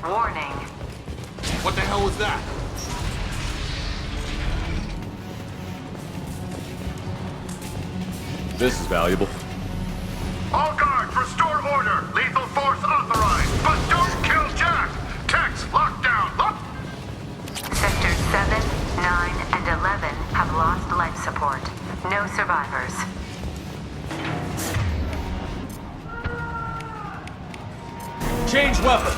Warning. What the hell was that? This is valuable. All guards, restore order. Lethal force authorized, but don't kill Jack. Tex, lockdown. Lock. Sectors 7, 9, and 11 have lost life support. No survivors. Change weapon!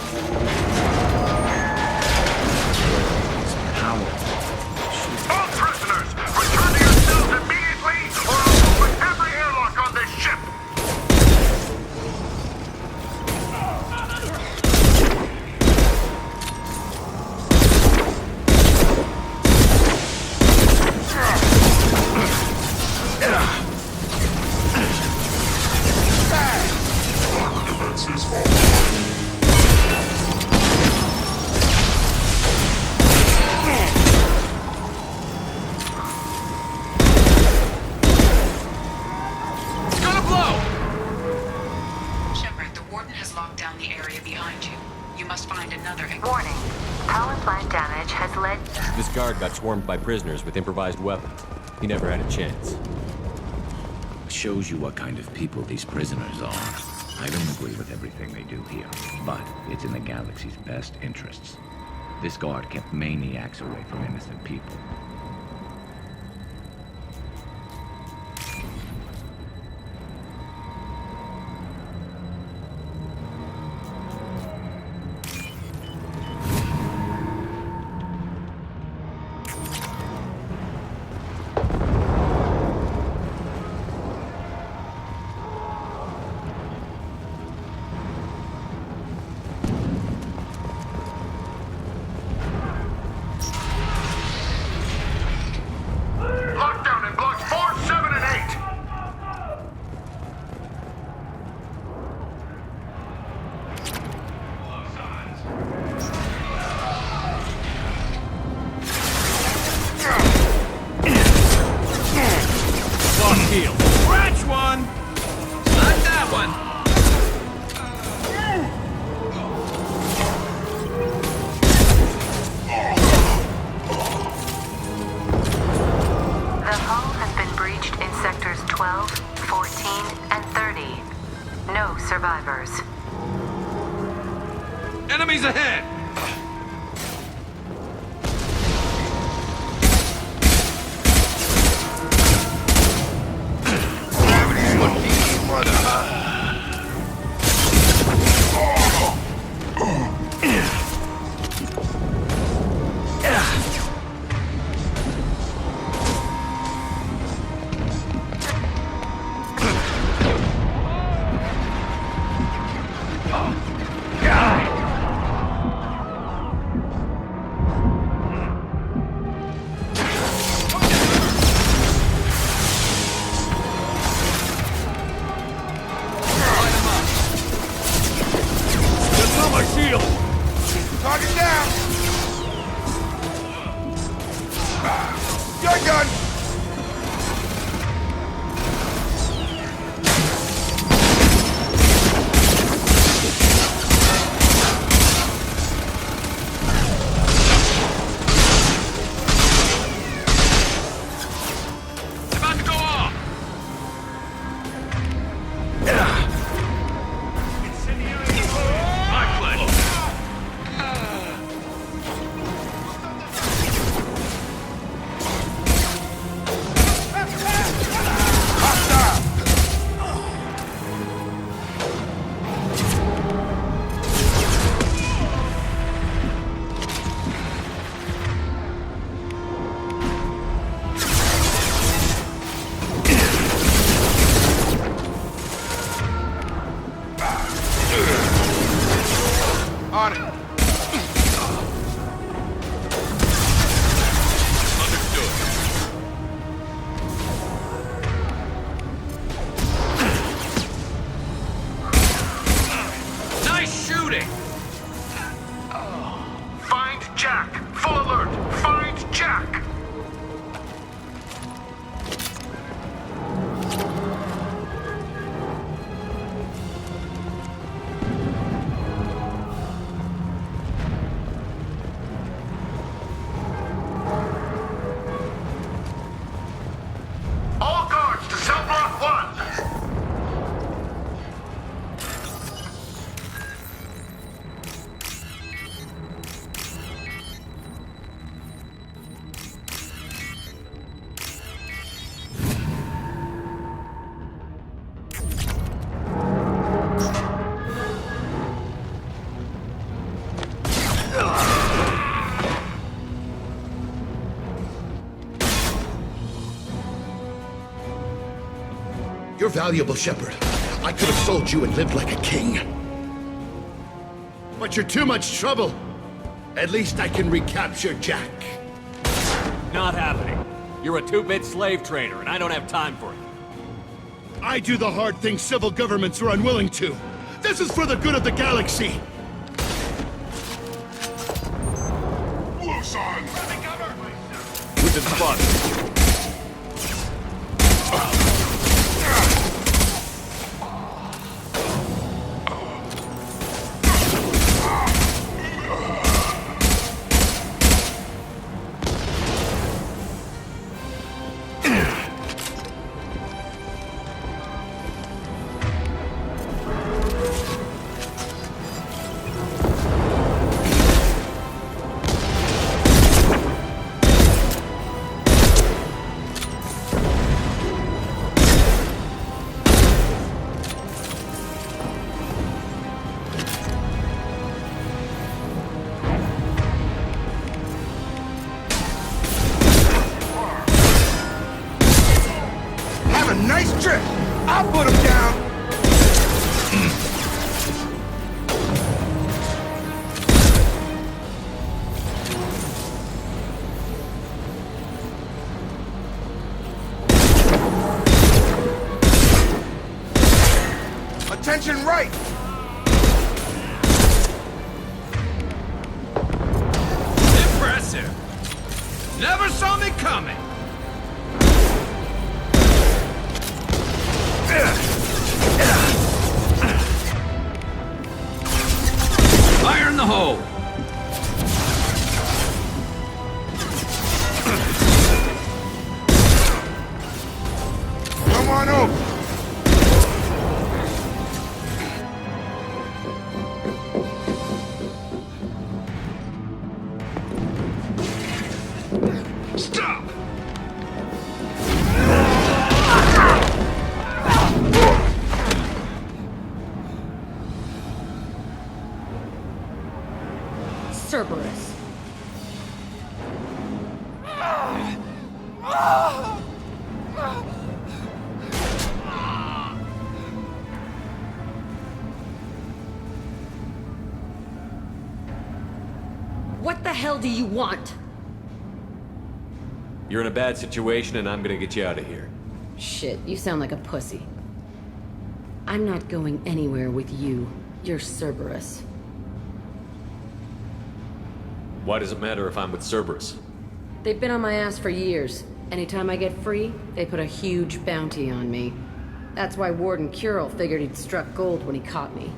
All prisoners, return to your cells immediately, or I'll open every airlock on this ship. Warning. Power plant damage has led... This guard got swarmed by prisoners with improvised weapons. He never had a chance. Shows you what kind of people these prisoners are. I don't agree with everything they do here, but it's in the galaxy's best interests. This guard kept maniacs away from innocent people. Lockdown in blocks 4, 7, and 8. Lock heel. Scratch one! Not that one! The hull has been breached in sectors 12, 14, and 30. No survivors. Enemies ahead! Target down. Gun gun. About to go off! My pleasure. On it. Understood. Nice shooting! Find Jack. Full alert. Find Jack. You're valuable, Shepard. I could have sold you and lived like a king. But you're too much trouble. At least I can recapture Jack. Not happening. You're a two-bit slave trader, and I don't have time for it. I do the hard things civil governments are unwilling to. This is for the good of the galaxy. Busan! Within spot. Nice trip! I'll put him down! Attention right! Impressive! Never saw me coming! Fire in the hole! Come on over! Stop! Cerberus. What the hell do you want? You're in a bad situation, and I'm gonna get you out of here. Shit, you sound like a pussy. I'm not going anywhere with you. You're Cerberus. Why does it matter if I'm with Cerberus? They've been on my ass for years. Anytime I get free, they put a huge bounty on me. That's why Warden Curel figured he'd struck gold when he caught me.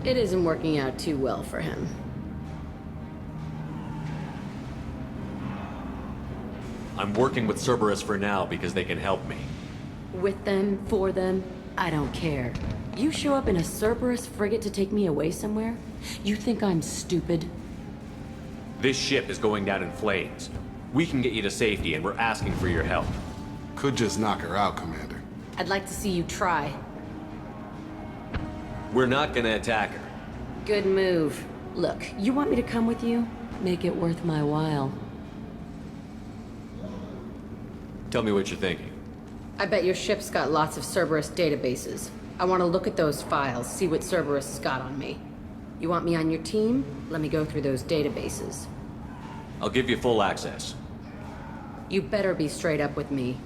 It isn't working out too well for him. I'm working with Cerberus for now because they can help me. With them, for them, I don't care. You show up in a Cerberus frigate to take me away somewhere? You think I'm stupid? This ship is going down in flames. We can get you to safety, and we're asking for your help. Could just knock her out, Commander. I'd like to see you try. We're not gonna attack her. Good move. Look, you want me to come with you? Make it worth my while. Tell me what you're thinking. I bet your ship's got lots of Cerberus databases. I want to look at those files, see what Cerberus has got on me. You want me on your team? Let me go through those databases. I'll give you full access. You better be straight up with me.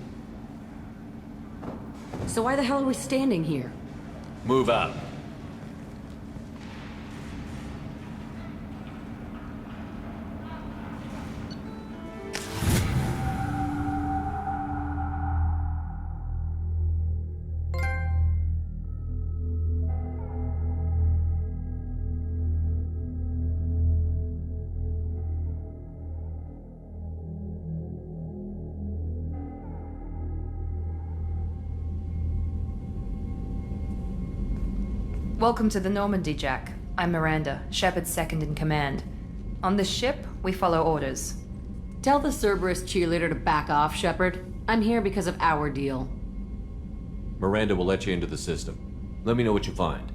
So why the hell are we standing here? Move out. Welcome to the Normandy, Jack. I'm Miranda, Shepard's second in command. On this ship, we follow orders. Tell the Cerberus cheerleader to back off, Shepard. I'm here because of our deal. Miranda will let you into the system. Let me know what you find.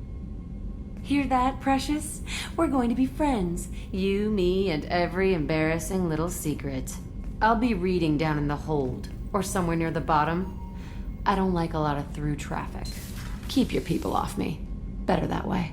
Hear that, Precious? We're going to be friends. You, me, and every embarrassing little secret. I'll be reading down in the hold, or somewhere near the bottom. I don't like a lot of through traffic. Keep your people off me. Better that way.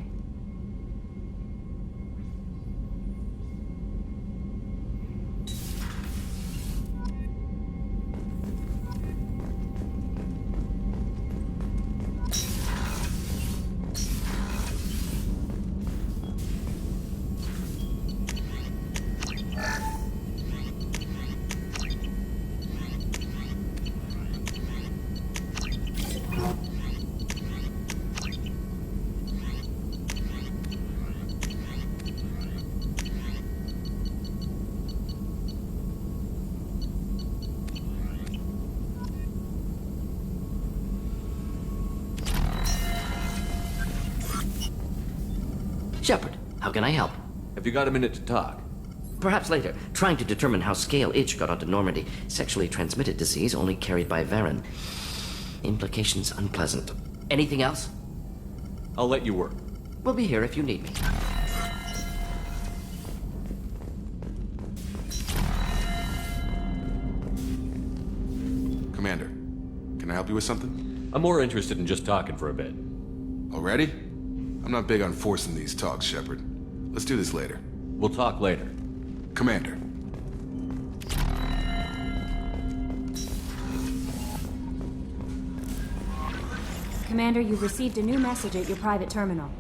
Shepard, how can I help? Have you got a minute to talk? Perhaps later. Trying to determine how Scale Itch got onto Normandy. Sexually transmitted disease only carried by Varen. Implications unpleasant. Anything else? I'll let you work. We'll be here if you need me. Commander, can I help you with something? I'm more interested in just talking for a bit. Already? I'm not big on forcing these talks, Shepard. Let's do this later. We'll talk later. Commander. Commander, you've received a new message at your private terminal.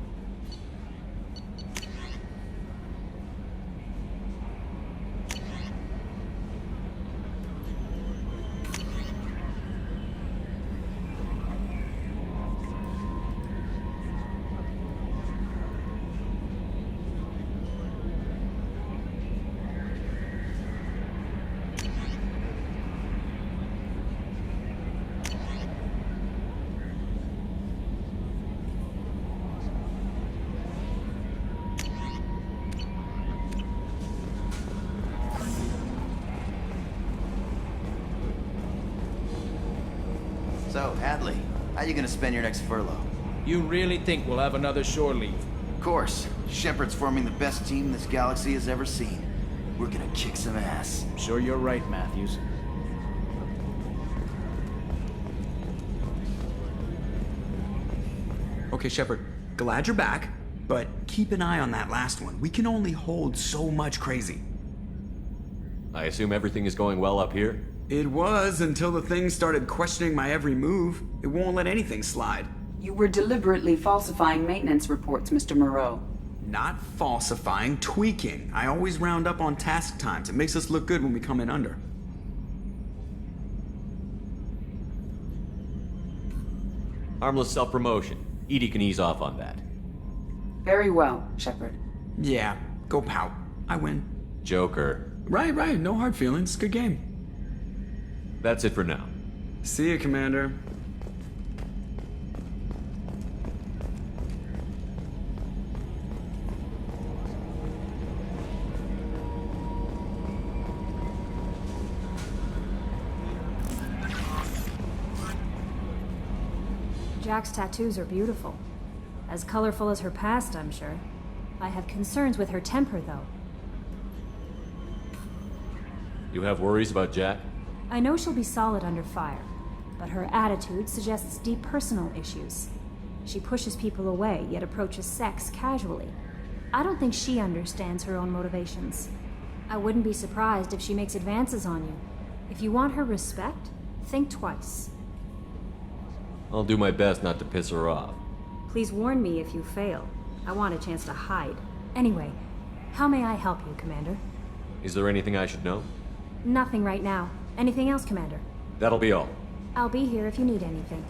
So, Hadley, how you gonna spend your next furlough? You really think we'll have another shore leave? Of course. Shepard's forming the best team this galaxy has ever seen. We're gonna kick some ass. I'm sure you're right, Matthews. Okay, Shepard, glad you're back, but keep an eye on that last one. We can only hold so much crazy. I assume everything is going well up here? It was until the thing started questioning my every move. It won't let anything slide. You were deliberately falsifying maintenance reports, Mr. Moreau. Not falsifying, tweaking. I always round up on task times. It makes us look good when we come in under. Harmless self-promotion. Edie can ease off on that. Very well, Shepard. Yeah, go pout. I win. Joker. Right. No hard feelings. Good game. That's it for now. See you, Commander. Jack's tattoos are beautiful. As colorful as her past, I'm sure. I have concerns with her temper, though. You have worries about Jack? I know she'll be solid under fire, but her attitude suggests deep personal issues. She pushes people away, yet approaches sex casually. I don't think she understands her own motivations. I wouldn't be surprised if she makes advances on you. If you want her respect, think twice. I'll do my best not to piss her off. Please warn me if you fail. I want a chance to hide. Anyway, how may I help you, Commander? Is there anything I should know? Nothing right now. Anything else, Commander? That'll be all. I'll be here if you need anything.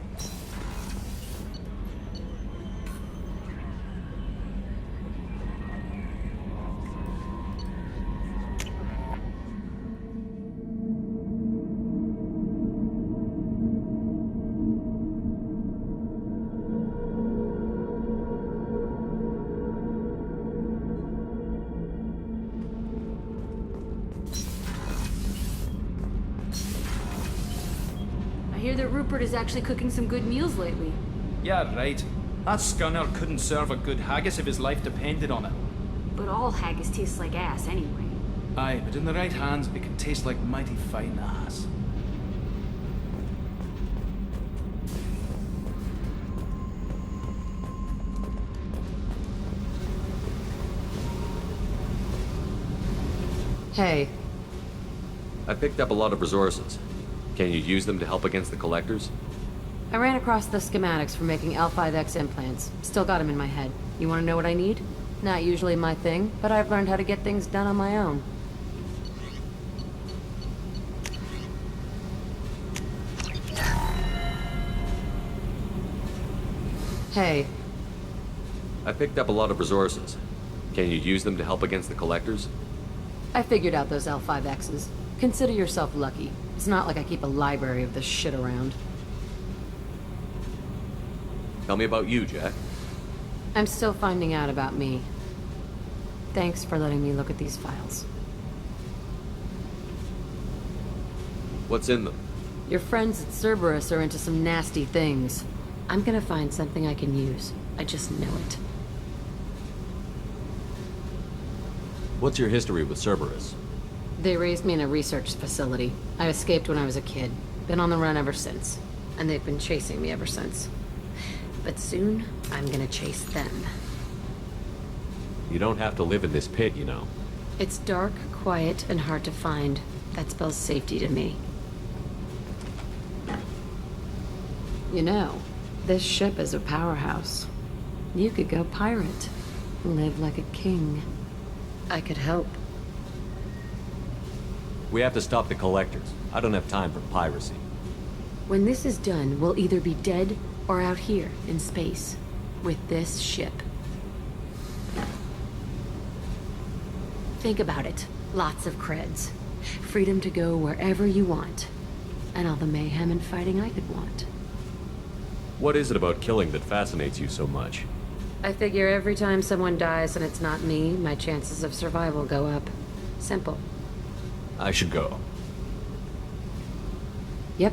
I hear that Rupert is actually cooking some good meals lately. Yeah, right. That scunner couldn't serve a good haggis if his life depended on it. But all haggis tastes like ass anyway. Aye, but in the right hands, it can taste like mighty fine ass. Hey, I picked up a lot of resources. Can you use them to help against the collectors? I ran across the schematics for making L5X implants. Still got them in my head. You want to know what I need? Not usually my thing, but I've learned how to get things done on my own. Hey. I picked up a lot of resources. Can you use them to help against the collectors? I figured out those L5Xs. Consider yourself lucky. It's not like I keep a library of this shit around. Tell me about you, Jack. I'm still finding out about me. Thanks for letting me look at these files. What's in them? Your friends at Cerberus are into some nasty things. I'm gonna find something I can use. I just know it. What's your history with Cerberus? They raised me in a research facility. I escaped when I was a kid. Been on the run ever since. And they've been chasing me ever since. But soon, I'm gonna chase them. You don't have to live in this pit, you know. It's dark, quiet, and hard to find. That spells safety to me. You know, this ship is a powerhouse. You could go pirate. Live like a king. I could help. We have to stop the collectors. I don't have time for piracy. When this is done, we'll either be dead or out here in space with this ship. Think about it. Lots of creds. Freedom to go wherever you want. And all the mayhem and fighting I could want. What is it about killing that fascinates you so much? I figure every time someone dies and it's not me, my chances of survival go up. Simple. I should go. Yep.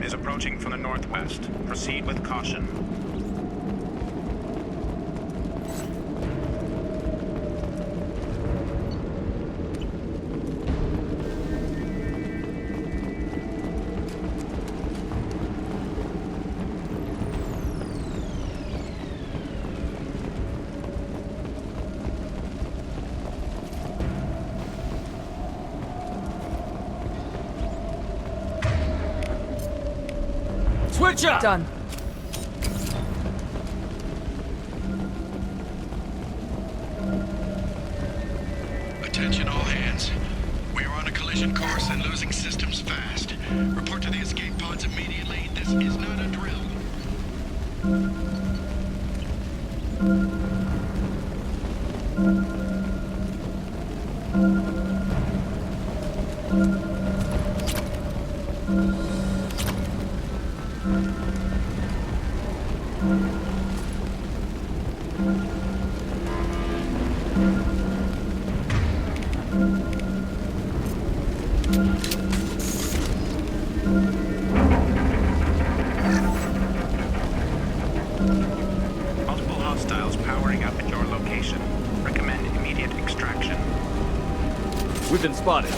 is approaching from the northwest. Proceed with caution. Switch up! Done. Attention all hands. We are on a collision course and losing systems fast. Report to the escape pods immediately. This is not a drill. Multiple hostiles powering up at your location. Recommend immediate extraction. We've been spotted.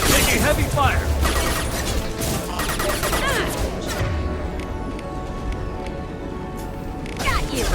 Taking heavy fire. Got you!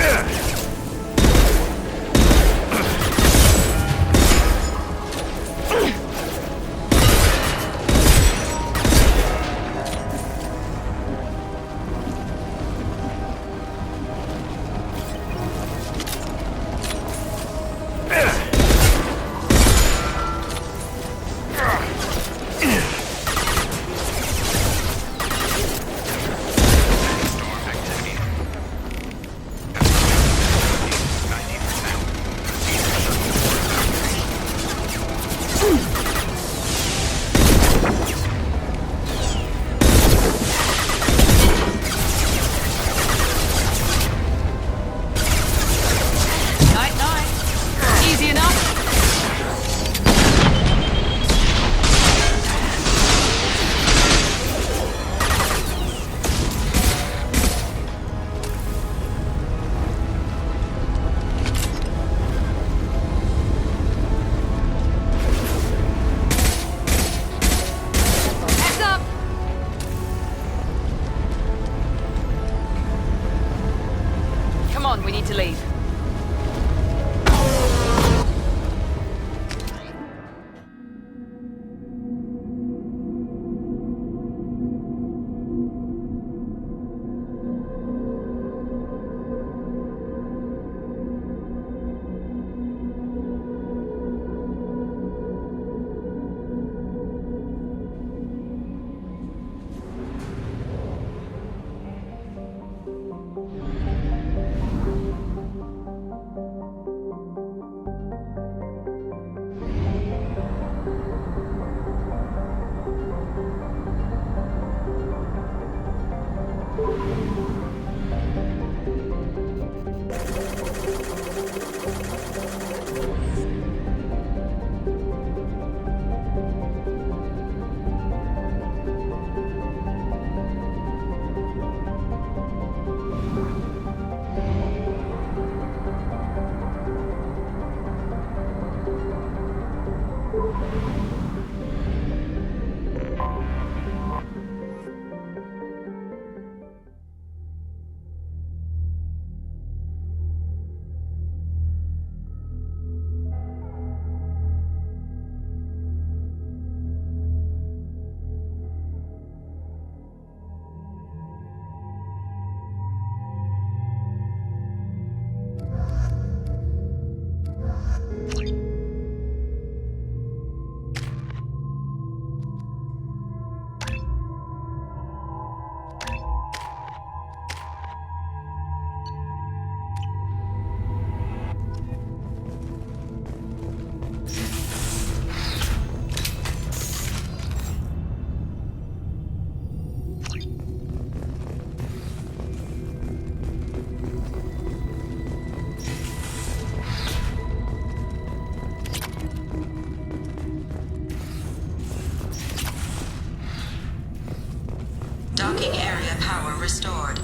Docking area power restored.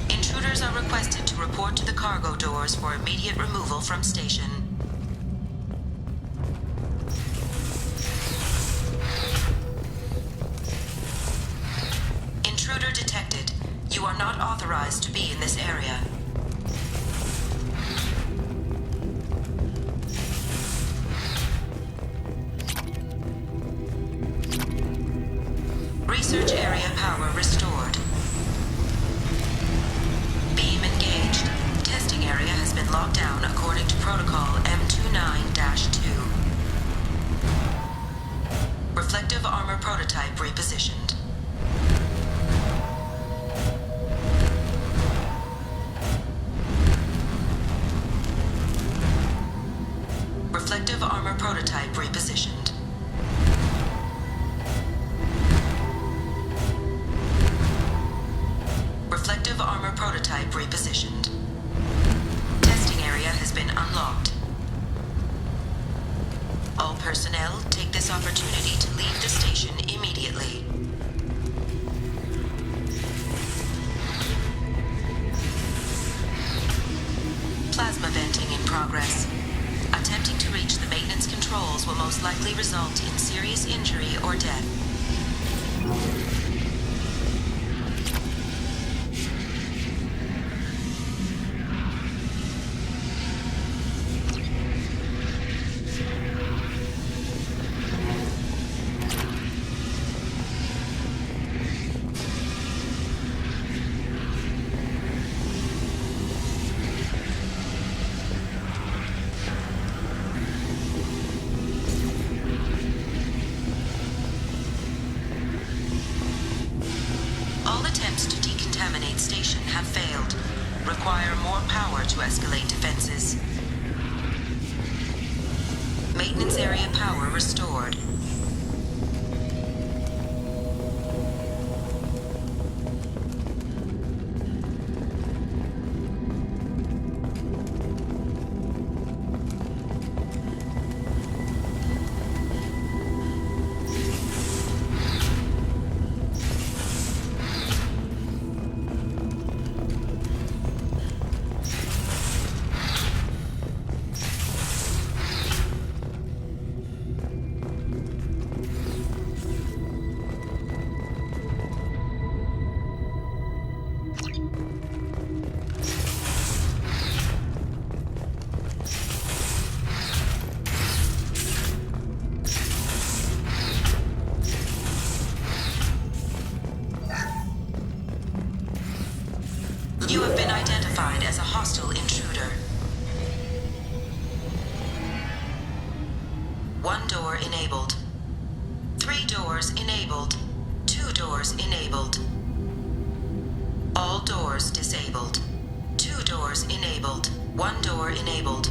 Intruders are requested to report to the cargo doors for immediate removal from station. Intruder detected. You are not authorized to be in this area. Research area power restored. Beam engaged. Testing area has been locked down according to protocol M29-2. Reflective armor prototype repositioned. Reflective armor prototype repositioned. Reflective armor prototype repositioned. Testing area has been unlocked. All personnel, take this opportunity to leave the station immediately. Plasma venting in progress. Attempting to reach the maintenance controls will most likely result in serious injury or death. All attempts to decontaminate station have failed. Require more power to escalate defenses. Maintenance area power restored. You have been identified as a hostile intruder. One door enabled. 3 doors enabled. 2 doors enabled. All doors disabled. 2 doors enabled. 1 door enabled.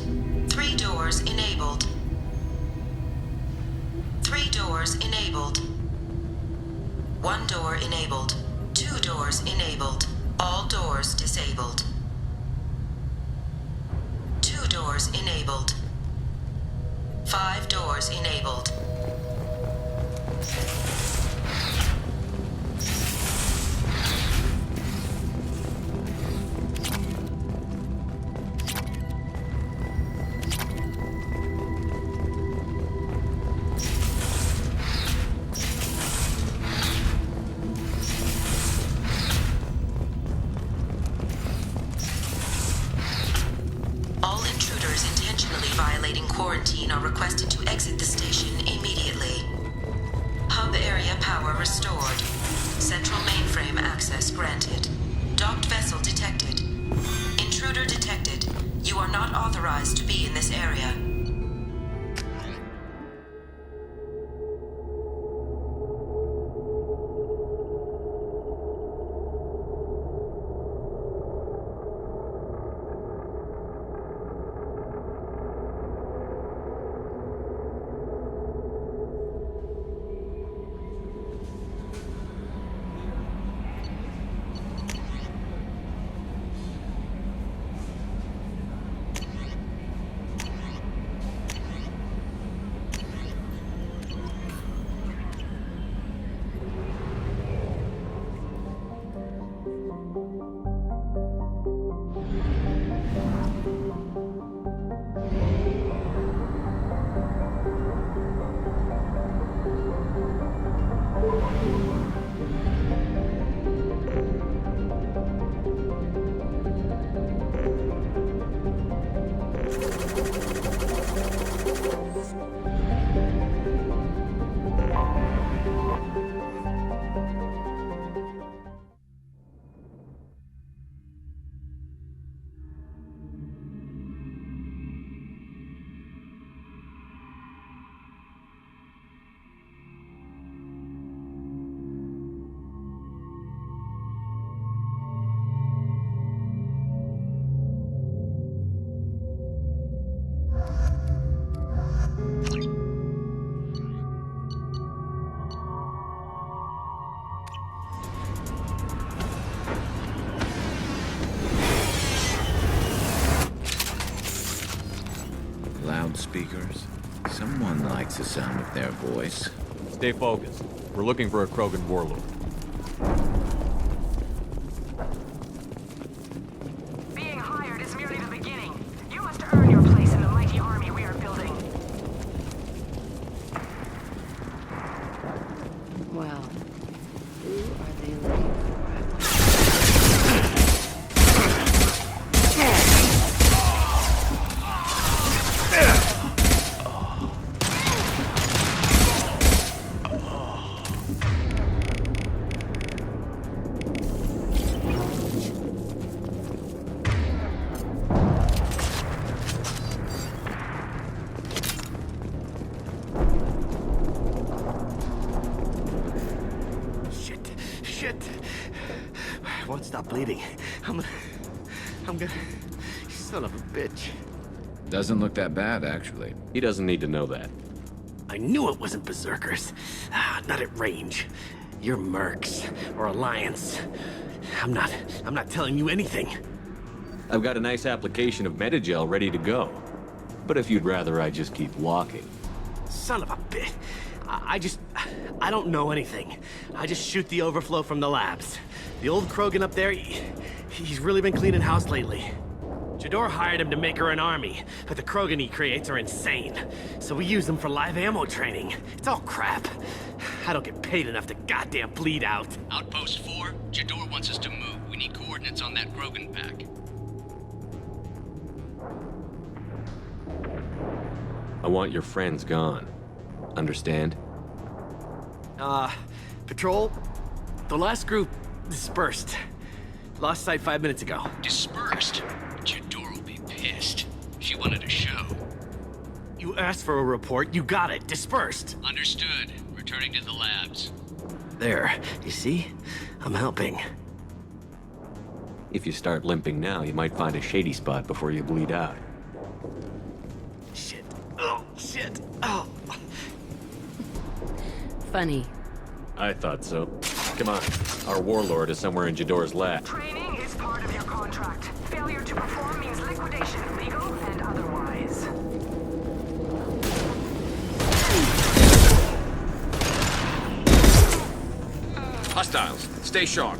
3 doors enabled. 3 doors enabled. 1 door enabled. 2 doors enabled. All doors disabled. 2 doors enabled. 5 doors enabled. All intruders intentionally violating quarantine are requested to exit the station immediately. Hub area power restored. Central mainframe access granted. Docked vessel detected. Intruder detected. You are not authorized to be in this area. speakers? Someone likes the sound of their voice. Stay focused. We're looking for a Krogan warlord. Being hired is merely the beginning. You must earn your place in the mighty army we are building. Well, who are they looking for? Won't stop bleeding. I'm gonna... Son of a bitch. Doesn't look that bad, actually. He doesn't need to know that. I knew it wasn't Berserkers. Not at range. You're Mercs, or Alliance. I'm not telling you anything. I've got a nice application of Metagel ready to go. But if you'd rather I just keep walking. Son of a bitch. I don't know anything. I just shoot the overflow from the labs. The old Krogan up there, he's really been cleaning house lately. Jador hired him to make her an army, but the Krogan he creates are insane. So we use them for live ammo training. It's all crap. I don't get paid enough to goddamn bleed out. Outpost 4, Jador wants us to move. We need coordinates on that Krogan pack. I want your friends gone. Understand? Patrol, the last group dispersed. Lost sight 5 minutes ago. Dispersed? Jador will be pissed. She wanted a show. You asked for a report, you got it. Dispersed. Understood. Returning to the labs. There, you see? I'm helping. If you start limping now, you might find a shady spot before you bleed out. Shit. Oh, shit. Oh. Funny. I thought so. Come on. Our warlord is somewhere in Jador's lab. Training is part of your contract. Failure to perform means liquidation, legal and otherwise. Hostiles, stay sharp.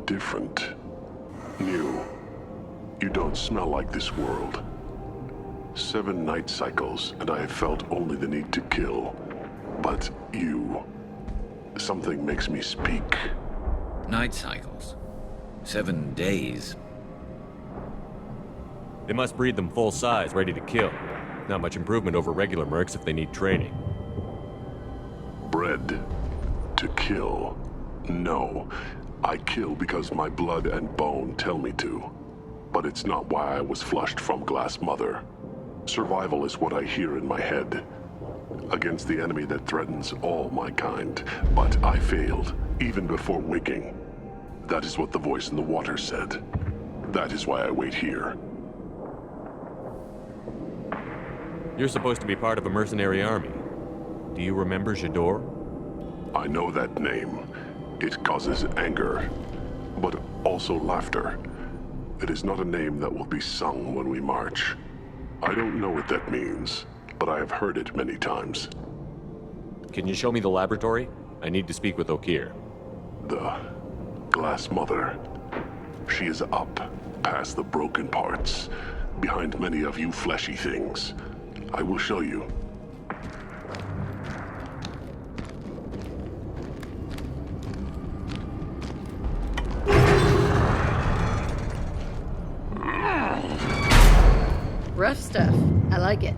Different. New. You don't smell like this world. 7 night cycles, and I have felt only the need to kill. But you... something makes me speak. Night cycles. 7 days. They must breed them full size, ready to kill. Not much improvement over regular mercs if they need training. Bred to kill. No, I kill because my blood and bone tell me to. But it's not why I was flushed from Glass Mother. Survival is what I hear in my head. Against the enemy that threatens all my kind. But I failed, even before waking. That is what the voice in the water said. That is why I wait here. You're supposed to be part of a mercenary army. Do you remember J'adore? I know that name. It causes anger, but also laughter. It is not a name that will be sung when we march. I don't know what that means, but I have heard it many times. Can you show me the laboratory? I need to speak with Okir. The Glass Mother. She is up, past the broken parts, behind many of you fleshy things. I will show you. Rough stuff. I like it.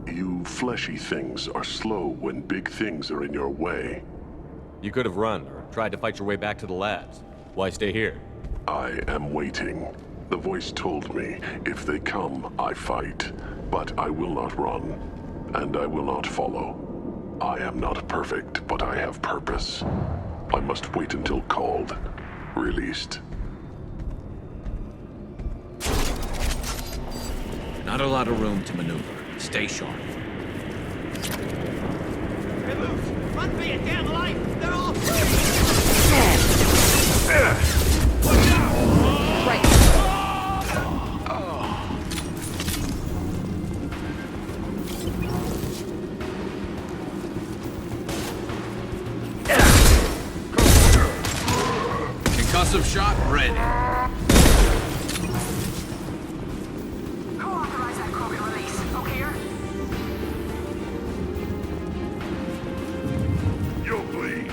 You fleshy things are slow when big things are in your way. You could have run or tried to fight your way back to the labs. Why stay here? I am waiting. The voice told me, if they come, I fight. But I will not run, and I will not follow. I am not perfect, but I have purpose. I must wait until called, released. Not a lot of room to maneuver. Stay sharp. Hey, Luke! Run for your damn life! They're all... Right. Concussive shot ready. Who authorized that Krogan release? O'Keefe? You'll bleed.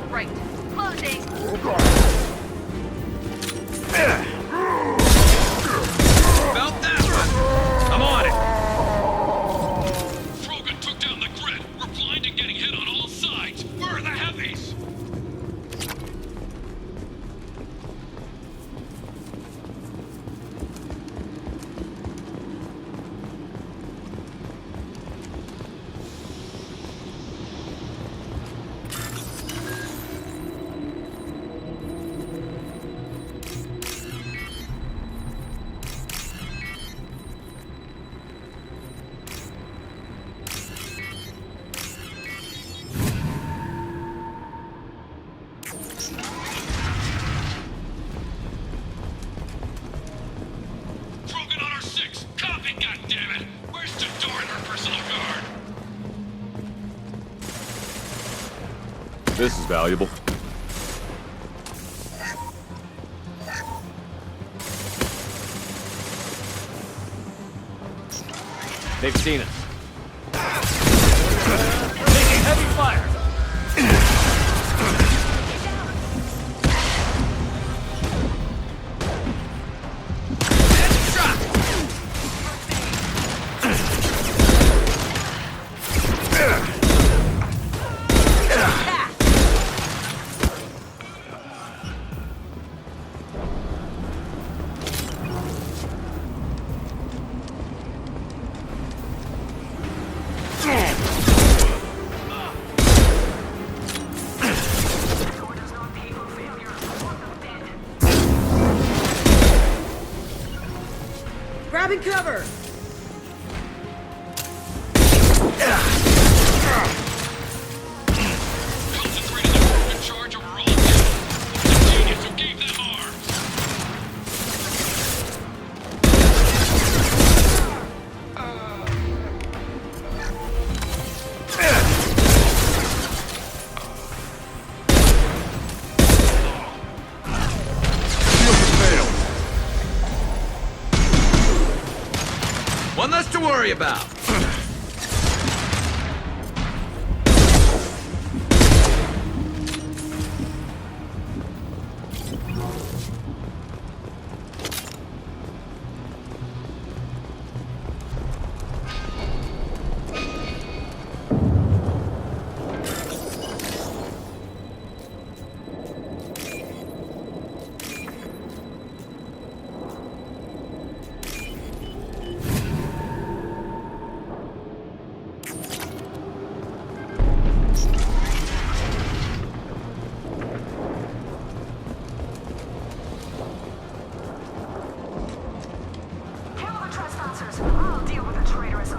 Right. Closing. About that one. I'm on it. Krogan took down the grid. We're blind and getting hit on all sides. Where are the heavies? Krogan on our 6. Copy, goddammit. Where's J'adore and her personal guard? This is valuable. They've seen us. Taking heavy fire. Grabbing cover! Concentrating the Krogan charge over all units. The genius who gave them arms. worry about. I'll deal with the traitorous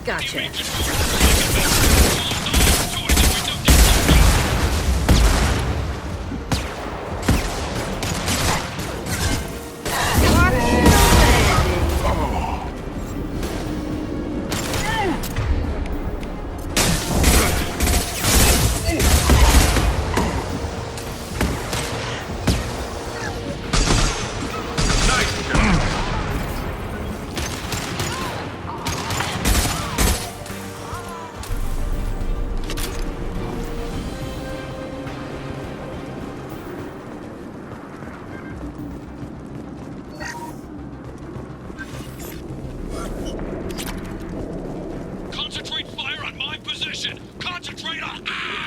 Gotcha. Concentrate fire on my position! Concentrate on... Ah!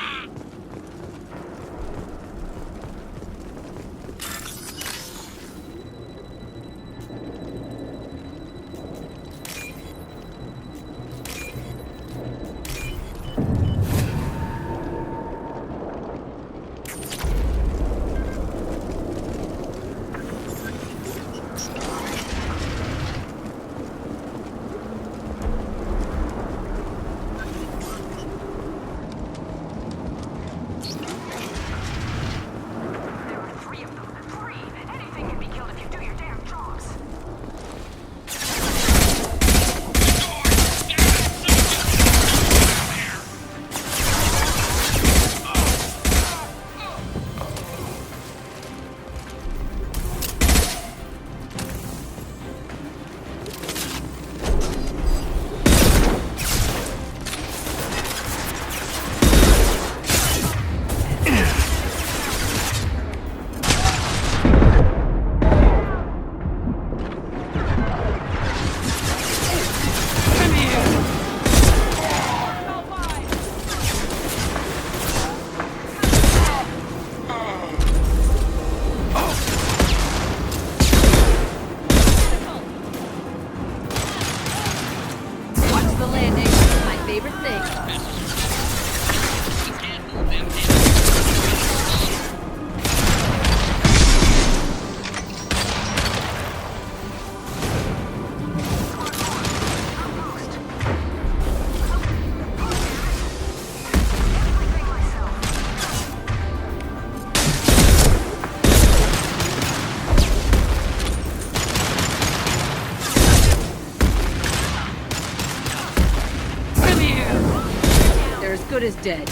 good as dead.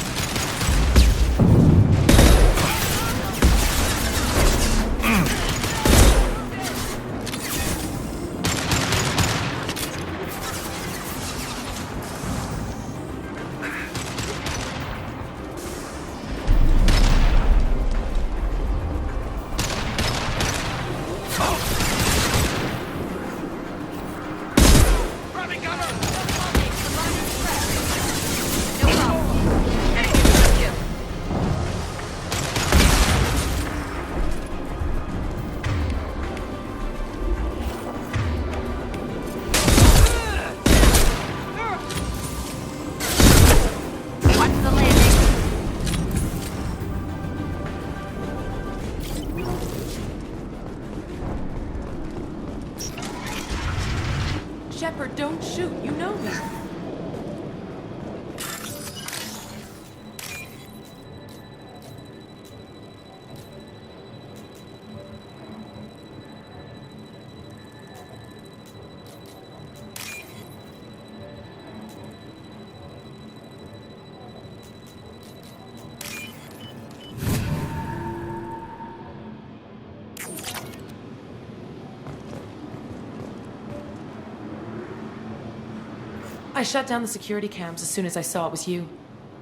Shepard, don't shoot. You know me. I shut down the security cams as soon as I saw it was you.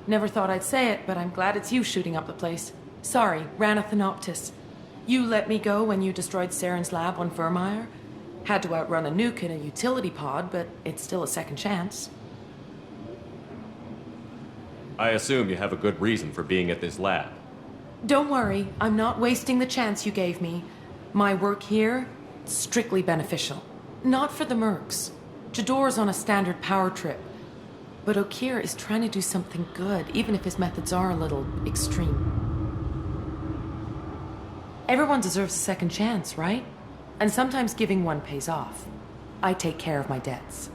Never thought I'd say it, but I'm glad it's you shooting up the place. Sorry, ran a Thanoptis. You let me go when you destroyed Saren's lab on Vermeer. Had to outrun a nuke in a utility pod, but it's still a second chance. I assume you have a good reason for being at this lab. Don't worry, I'm not wasting the chance you gave me. My work here, strictly beneficial. Not for the mercs. Jador's on a standard power trip. But Okeer is trying to do something good, even if his methods are a little extreme. Everyone deserves a second chance, right? And sometimes giving one pays off. I take care of my debts.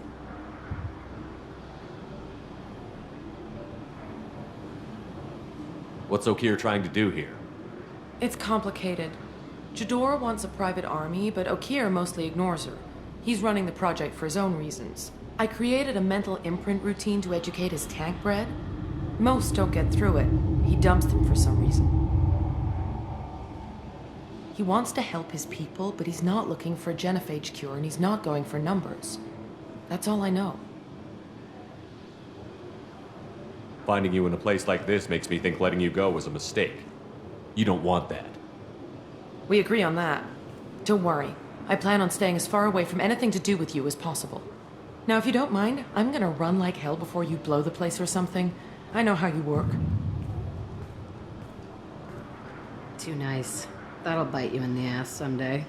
What's Okeer trying to do here? It's complicated. Jador wants a private army, but Okeer mostly ignores her. He's running the project for his own reasons. I created a mental imprint routine to educate his tank bred. Most don't get through it. He dumps them for some reason. He wants to help his people, but he's not looking for a genophage cure, and he's not going for numbers. That's all I know. Finding you in a place like this makes me think letting you go was a mistake. You don't want that. We agree on that. Don't worry. I plan on staying as far away from anything to do with you as possible. Now, if you don't mind, I'm gonna run like hell before you blow the place or something. I know how you work. Too nice. That'll bite you in the ass someday.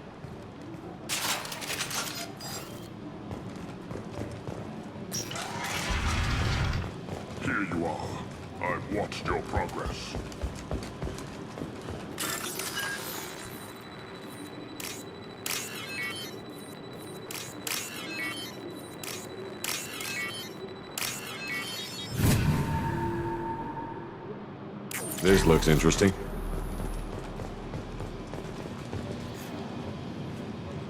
Here you are. I've watched your progress. This looks interesting.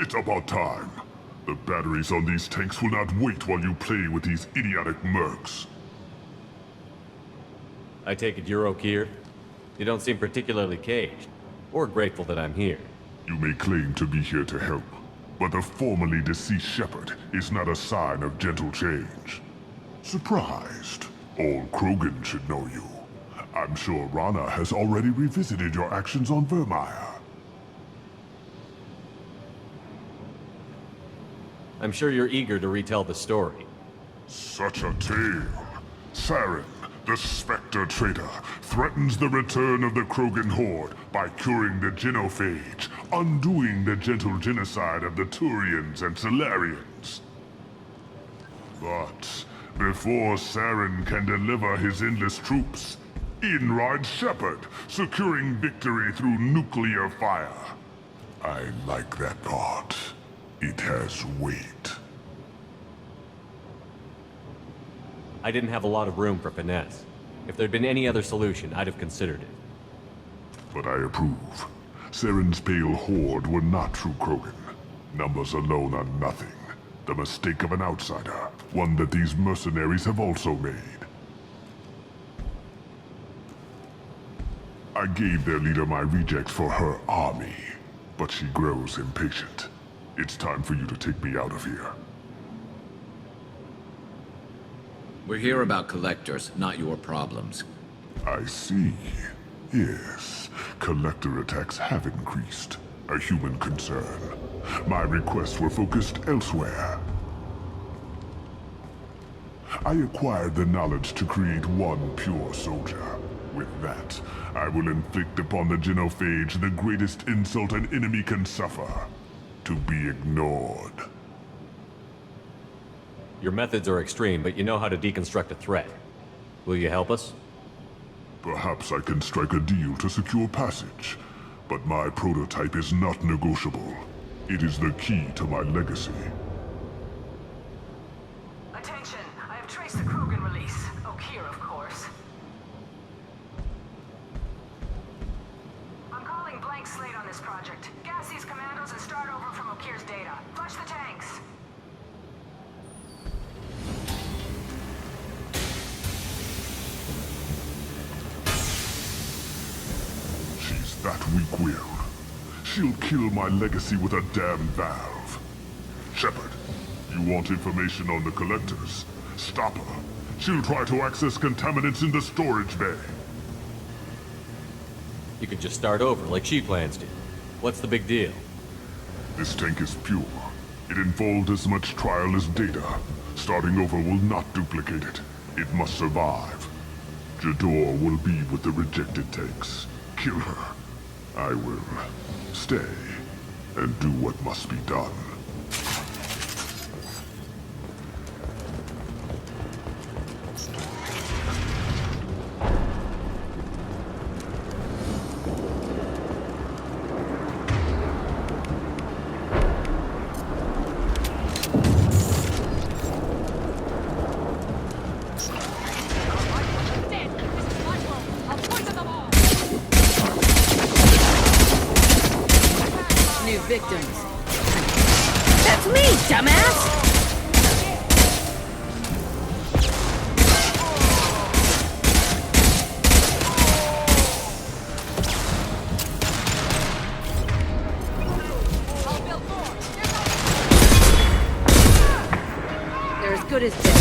It's about time. The batteries on these tanks will not wait while you play with these idiotic mercs. I take it you're Okeer? You don't seem particularly caged, or grateful that I'm here. You may claim to be here to help, but the formerly deceased Shepard is not a sign of gentle change. Surprised? Old Krogan should know you. I'm sure Rana has already revisited your actions on Vermeer. I'm sure you're eager to retell the story. Such a tale. Saren, the Spectre traitor, threatens the return of the Krogan horde by curing the genophage, undoing the gentle genocide of the Turians and Solarians. But before Saren can deliver his endless troops, in rides Shepard, securing victory through nuclear fire. I like that part. It has weight. I didn't have a lot of room for finesse. If there'd been any other solution, I'd have considered it. But I approve. Saren's pale horde were not true Krogan. Numbers alone are nothing. The mistake of an outsider. One that these mercenaries have also made. I gave their leader my rejects for her army, but she grows impatient. It's time for you to take me out of here. We're here about collectors, not your problems. I see. Yes, collector attacks have increased. A human concern. My requests were focused elsewhere. I acquired the knowledge to create one pure soldier. With that, I will inflict upon the genophage the greatest insult an enemy can suffer. To be ignored. Your methods are extreme, but you know how to deconstruct a threat. Will you help us? Perhaps I can strike a deal to secure passage. But my prototype is not negotiable. It is the key to my legacy. Attention, I have traced the Krogan release. Okeer, of course. I'm calling blank slate on this project. Gas these commandos and start over from Okeer's data. Flush the tanks. She's that weak-willed. She'll kill my legacy with a damn valve. Shepard, you want information on the collectors? Stop her. She'll try to access contaminants in the storage bay. You could just start over, like she plans to. What's the big deal? This tank is pure. It involved as much trial as data. Starting over will not duplicate it. It must survive. Jador will be with the rejected tanks. Kill her. I will stay and do what must be done. Victims. That's me, dumbass! They're as good as dead.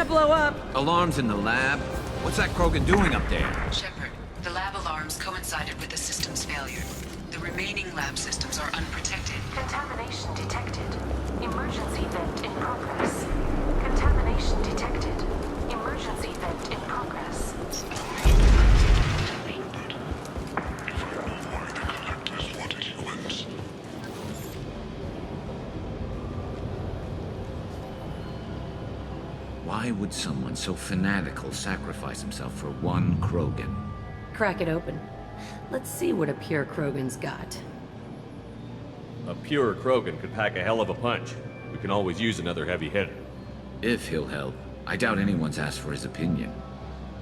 Blow up. Alarms in the lab? What's that Krogan doing up there? Shepard, the lab alarms coincided with the system's failure. The remaining lab systems are unprotected. Contamination detected. Emergency vent in progress. Contamination detected. Emergency vent in progress. Why would someone so fanatical sacrifice himself for one Krogan? Crack it open. Let's see what a pure Krogan's got. A pure Krogan could pack a hell of a punch. We can always use another heavy hitter. If he'll help. I doubt anyone's asked for his opinion.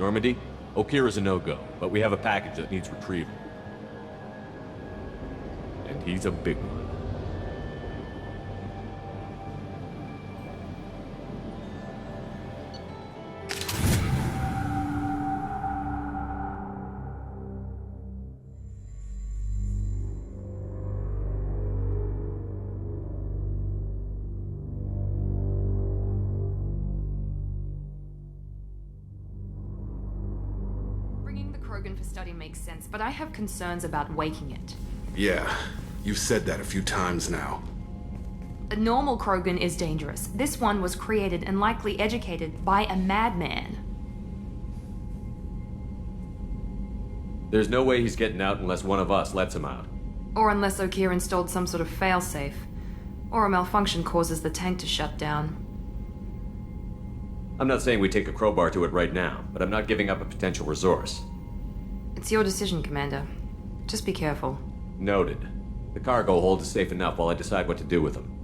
Normandy, Okeer is a no-go, but we have a package that needs retrieval. And he's a big one. Krogan for study makes sense, but I have concerns about waking it. Yeah, you've said that a few times now. A normal Krogan is dangerous. This one was created and likely educated by a madman. There's no way he's getting out unless one of us lets him out. Or unless Okeer installed some sort of failsafe. Or a malfunction causes the tank to shut down. I'm not saying we take a crowbar to it right now, but I'm not giving up a potential resource. It's your decision, Commander. Just be careful. Noted. The cargo hold is safe enough while I decide what to do with them.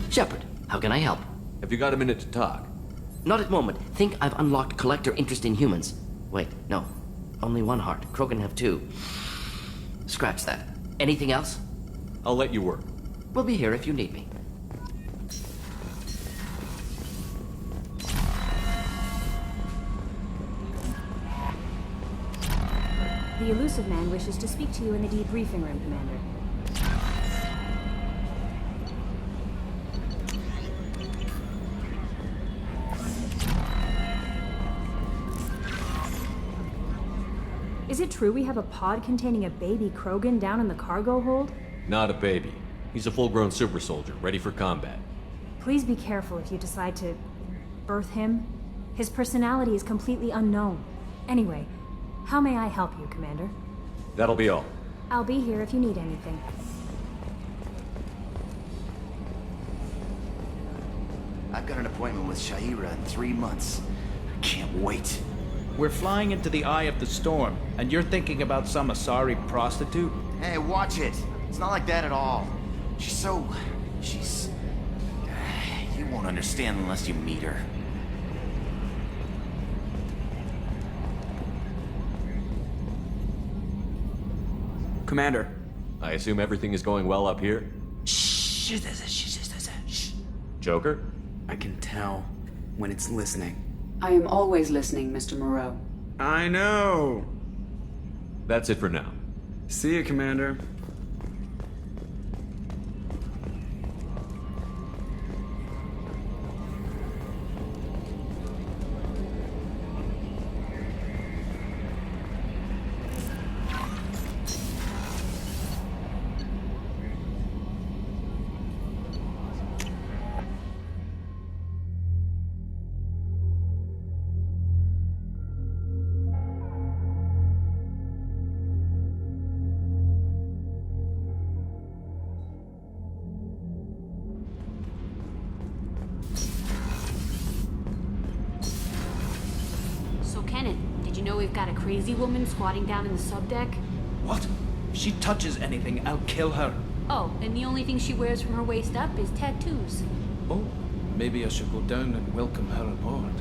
Shepard, how can I help? Have you got a minute to talk? Not at the moment. Think I've unlocked collector interest in humans. Wait, no. Only one heart. Krogan have two. Scratch that. Anything else? I'll let you work. We'll be here if you need me. The elusive man wishes to speak to you in the debriefing room, Commander. Is it true we have a pod containing a baby Krogan down in the cargo hold? Not a baby. He's a full-grown super soldier, ready for combat. Please be careful if you decide to birth him. His personality is completely unknown. Anyway, how may I help you, Commander? That'll be all. I'll be here if you need anything. I've got an appointment with Shaira in 3 months. I can't wait. We're flying into the eye of the storm, and you're thinking about some Asari prostitute? Hey, watch it. It's not like that at all. She's... You won't understand unless you meet her. Commander. I assume everything is going well up here? Shh. Joker? I can tell when it's listening. I am always listening, Mr. Moreau. I know. That's it for now. See you, Commander. We've got a crazy woman squatting down in the subdeck? What? If she touches anything, I'll kill her. Oh, and the only thing she wears from her waist up is tattoos. Oh, maybe I should go down and welcome her aboard.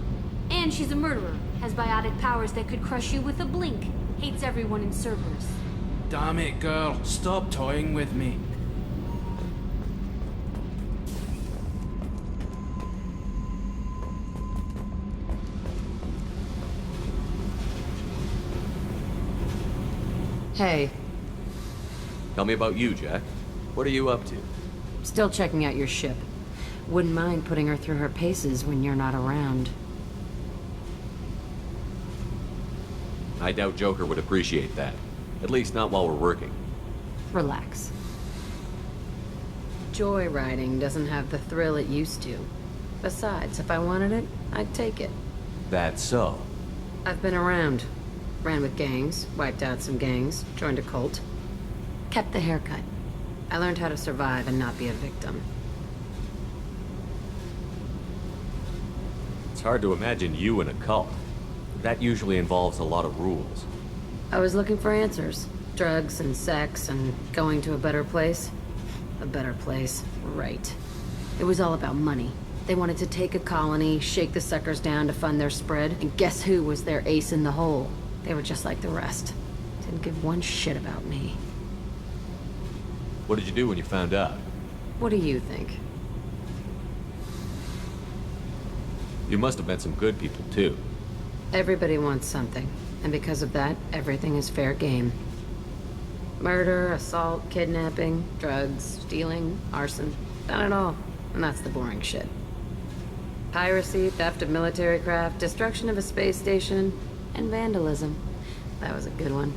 And she's a murderer, has biotic powers that could crush you with a blink, hates everyone in Cerberus. Damn it, girl. Stop toying with me. Hey. Tell me about you, Jack. What are you up to? Still checking out your ship. Wouldn't mind putting her through her paces when you're not around. I doubt Joker would appreciate that. At least not while we're working. Relax. Joyriding doesn't have the thrill it used to. Besides, if I wanted it, I'd take it. That's so. I've been around. Ran with gangs, wiped out some gangs, joined a cult. Kept the haircut. I learned how to survive and not be a victim. It's hard to imagine you in a cult. That usually involves a lot of rules. I was looking for answers. Drugs and sex and going to a better place. A better place, right. It was all about money. They wanted to take a colony, shake the suckers down to fund their spread, and guess who was their ace in the hole? They were just like the rest. Didn't give one shit about me. What did you do when you found out? What do you think? You must have met some good people, too. Everybody wants something, and because of that, everything is fair game. Murder, assault, kidnapping, drugs, stealing, arson, done it all. And that's the boring shit. Piracy, theft of military craft, destruction of a space station, and vandalism. That was a good one.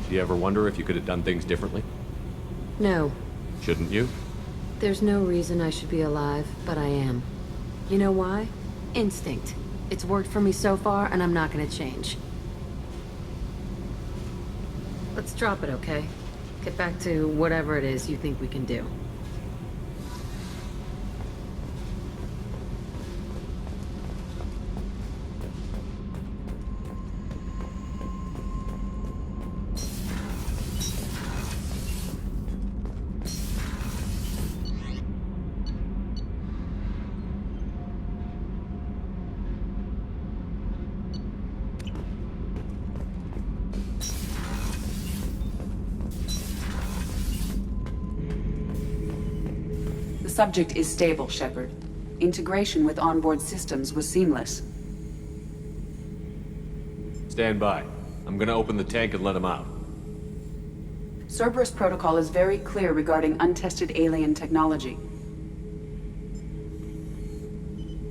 Do you ever wonder if you could have done things differently? No. Shouldn't you? There's no reason I should be alive, but I am. You know why? Instinct. It's worked for me so far, and I'm not gonna change. Let's drop it, okay? Get back to whatever it is you think we can do. The subject is stable, Shepard. Integration with onboard systems was seamless. Stand by. I'm gonna open the tank and let him out. Cerberus protocol is very clear regarding untested alien technology.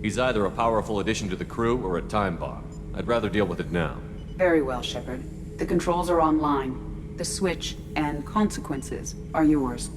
He's either a powerful addition to the crew or a time bomb. I'd rather deal with it now. Very well, Shepard. The controls are online. The switch and consequences are yours.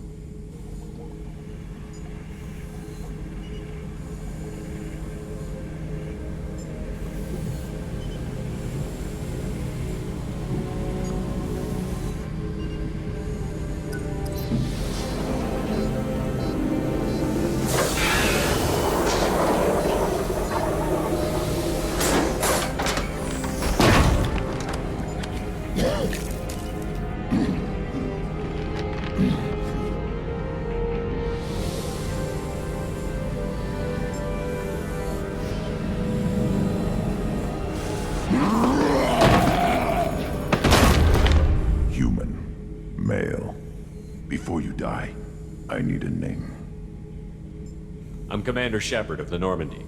I need a name. I'm Commander Shepard of the Normandy.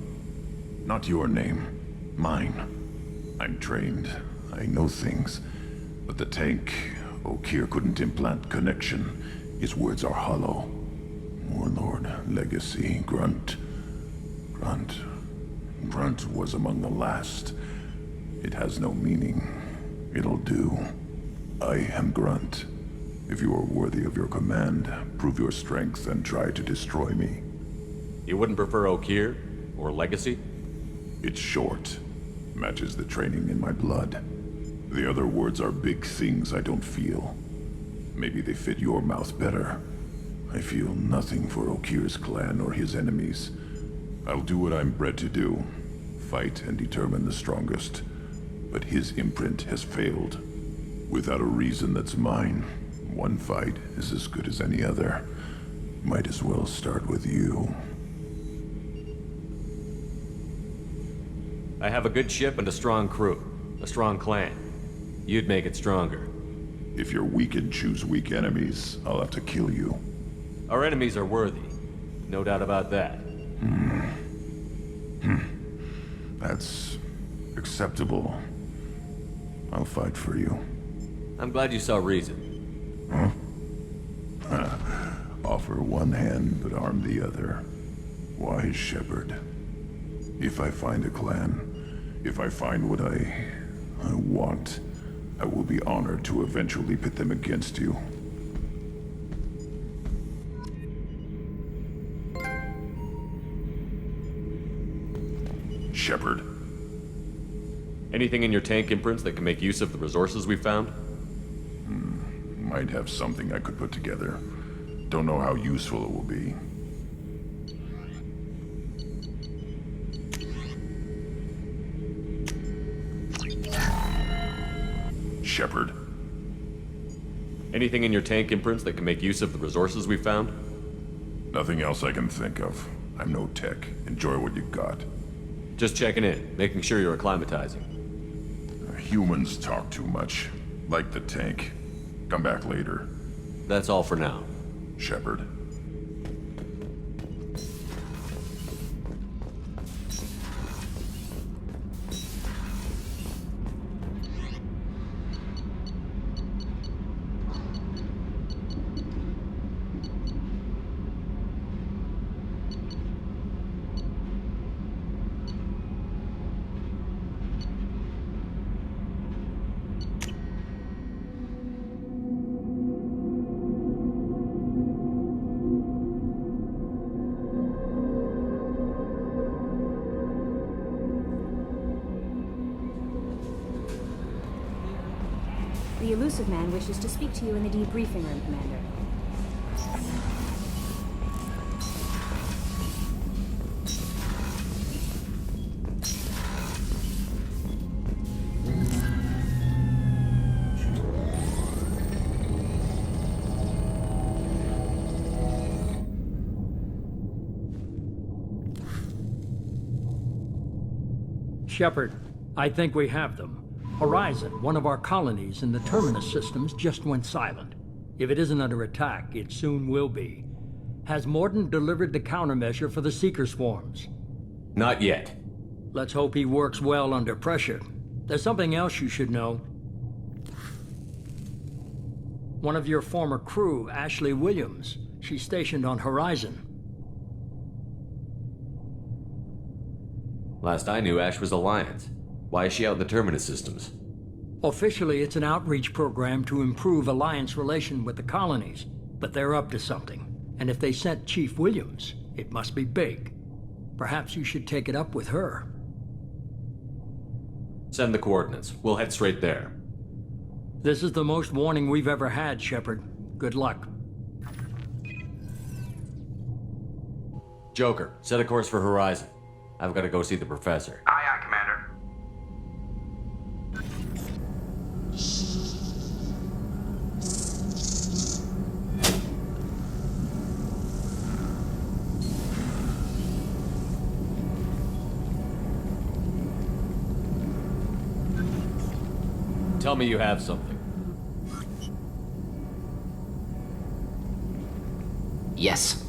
Not your name. Mine. I'm trained. I know things. But the tank, Okeer couldn't implant connection. His words are hollow. Warlord, Legacy, Grunt. Grunt was among the last. It has no meaning. It'll do. I am Grunt. If you are worthy of your command, prove your strength and try to destroy me. You wouldn't prefer Okeer? Or Legacy? It's short. Matches the training in my blood. The other words are big things I don't feel. Maybe they fit your mouth better. I feel nothing for Okeer's clan or his enemies. I'll do what I'm bred to do. Fight and determine the strongest. But his imprint has failed. Without a reason that's mine. One fight is as good as any other. Might as well start with you. I have a good ship and a strong crew. A strong clan. You'd make it stronger. If you're weak and choose weak enemies, I'll have to kill you. Our enemies are worthy. No doubt about that. That's acceptable. I'll fight for you. I'm glad you saw reason. Offer one hand, but arm the other. Wise Shepard. If I find a clan, if I find what I want, I will be honored to eventually pit them against you. Shepard. Anything in your tank imprints that can make use of the resources we found? Might have something I could put together. Don't know how useful it will be. Shepard. Anything in your tank imprints that can make use of the resources we found? Nothing else I can think of. I'm no tech. Enjoy what you got. Just checking in, making sure you're acclimatizing. Humans talk too much. Like the tank. Come back later. That's all for now. Shepard. The elusive man wishes to speak to you in the debriefing room, Commander. Shepard, I think we have them. Horizon, one of our colonies in the Terminus systems, just went silent. If it isn't under attack, it soon will be. Has Mordin delivered the countermeasure for the Seeker swarms? Not yet. Let's hope he works well under pressure. There's something else you should know. One of your former crew, Ashley Williams, she's stationed on Horizon. Last I knew, Ash was Alliance. Why is she out in the Terminus systems? Officially, it's an outreach program to improve Alliance relation with the colonies, but they're up to something. And if they sent Chief Williams, it must be big. Perhaps you should take it up with her. Send the coordinates. We'll head straight there. This is the most warning we've ever had, Shepard. Good luck. Joker, set a course for Horizon. I've got to go see the professor. Aye, aye, Commander. Tell me you have something. Yes.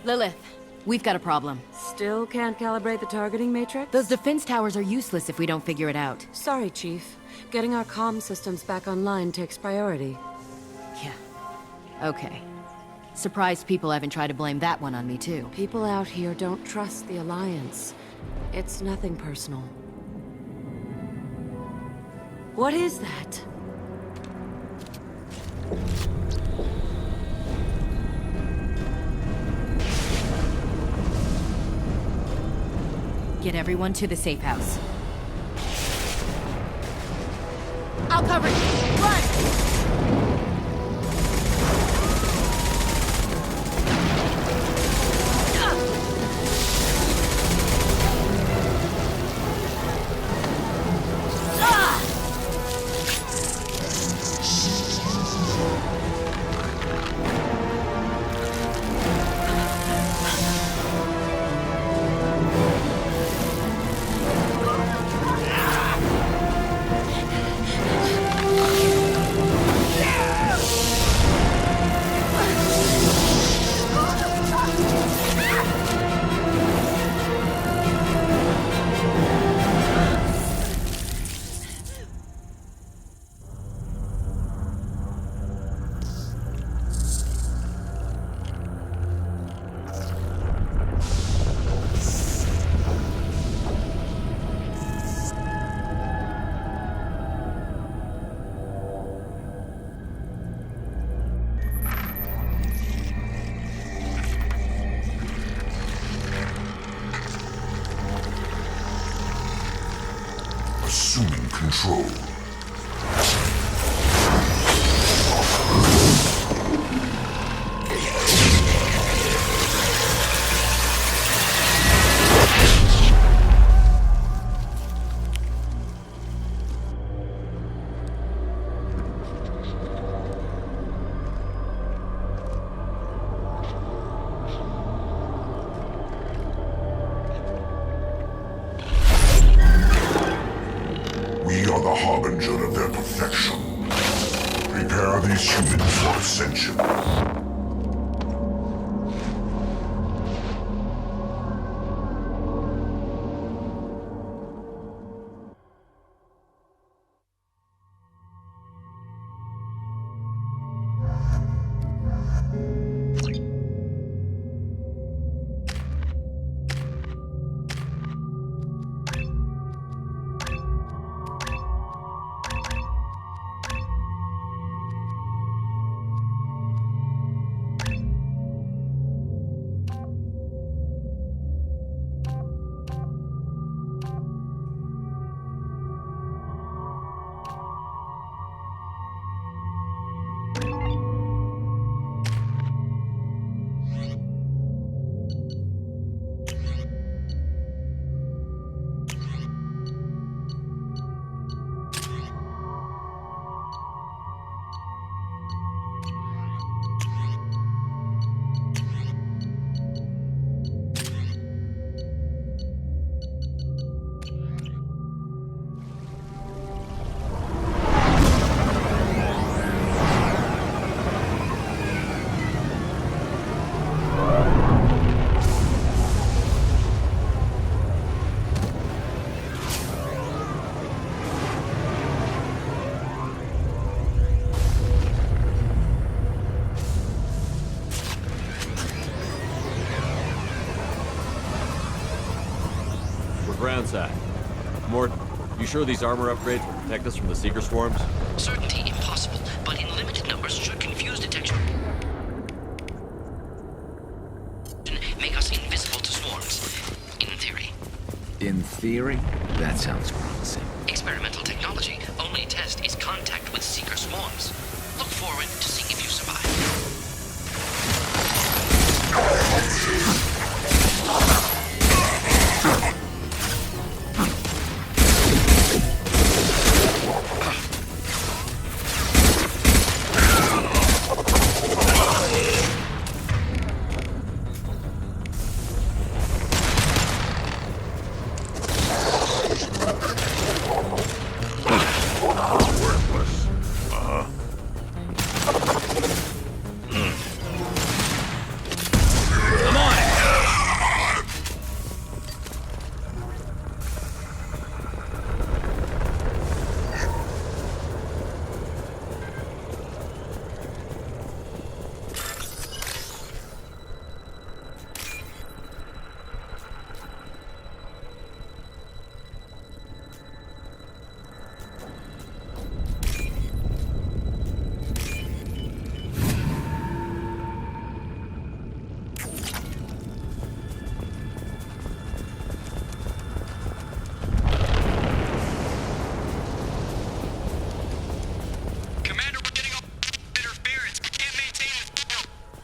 Lilith, we've got a problem. Still can't calibrate the targeting matrix? Those defense towers are useless if we don't figure it out. Sorry, Chief. Getting our comm systems back online takes priority. Yeah. Okay. Surprised people haven't tried to blame that one on me, too. People out here don't trust the Alliance. It's nothing personal. What is that? Get everyone to the safe house. I'll cover you! Run! control. We are the harbinger of their perfection. Prepare these humans for ascension. Groundside. Mort, you sure these armor upgrades will protect us from the Seeker swarms? Certainty impossible, but in limited numbers should confuse detection. Make us invisible to swarms. In theory. In theory? That sounds promising. Experimental technology. Only test is contact with Seeker swarms. Look forward to seeing if you survive.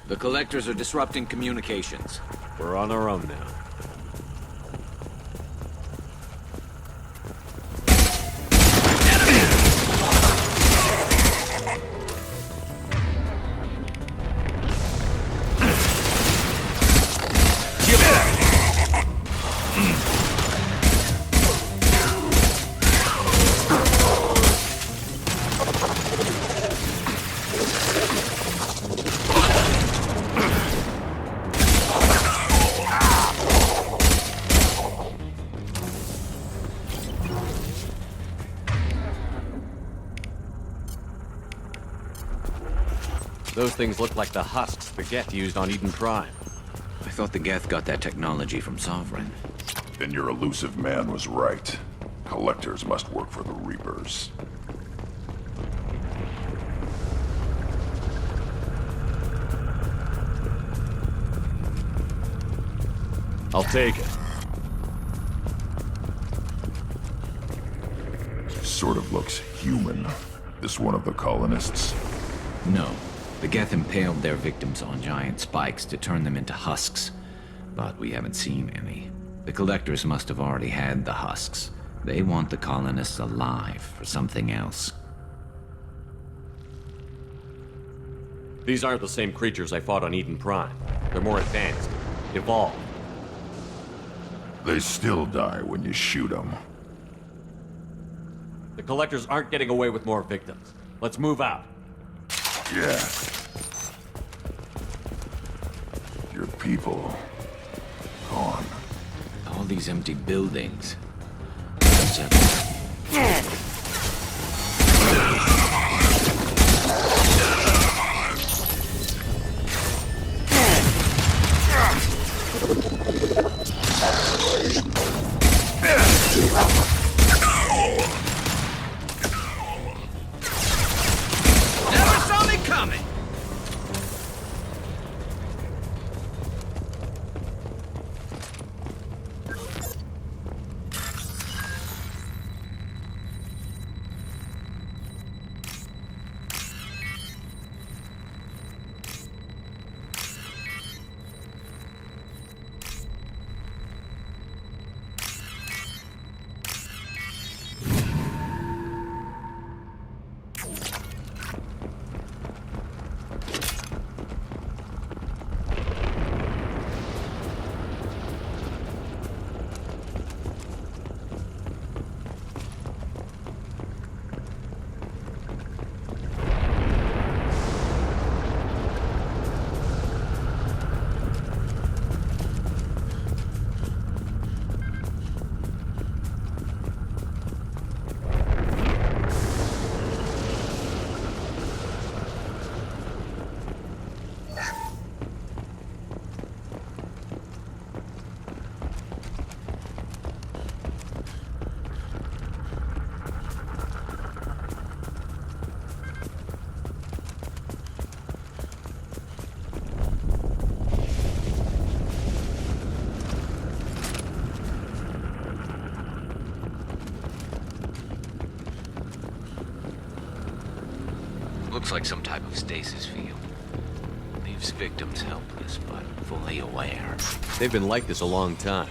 The collectors are disrupting communications. We're on our own now. Those things look like the husks the Geth used on Eden Prime. I thought the Geth got that technology from Sovereign. Then your elusive man was right. Collectors must work for the Reapers. I'll take it. sort of looks human. This one of the colonists? No. The Geth impaled their victims on giant spikes to turn them into husks. But we haven't seen any. The collectors must have already had the husks. They want the colonists alive for something else. These aren't the same creatures I fought on Eden Prime. They're more advanced, evolved. They still die when you shoot them. The collectors aren't getting away with more victims. Let's move out. Yeah. Your people... gone. All these empty buildings. Never saw me coming! Looks like some type of stasis field. Leaves victims helpless, but fully aware. They've been like this a long time.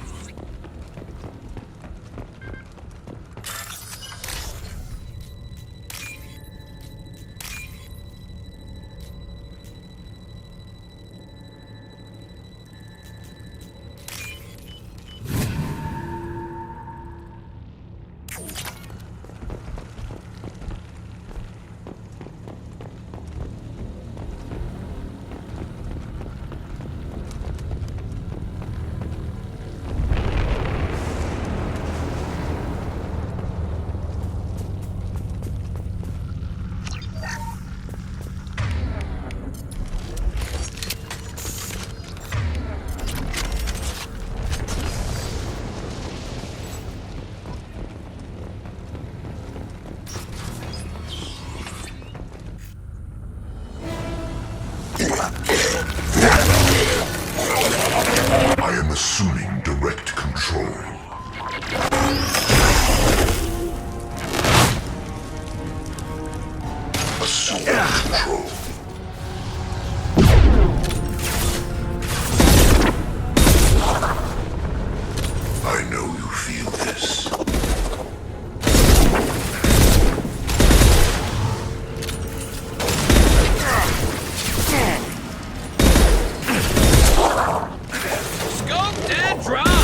I am assuming direct control. Assuming control. I know you feel this. Scoped and dropped!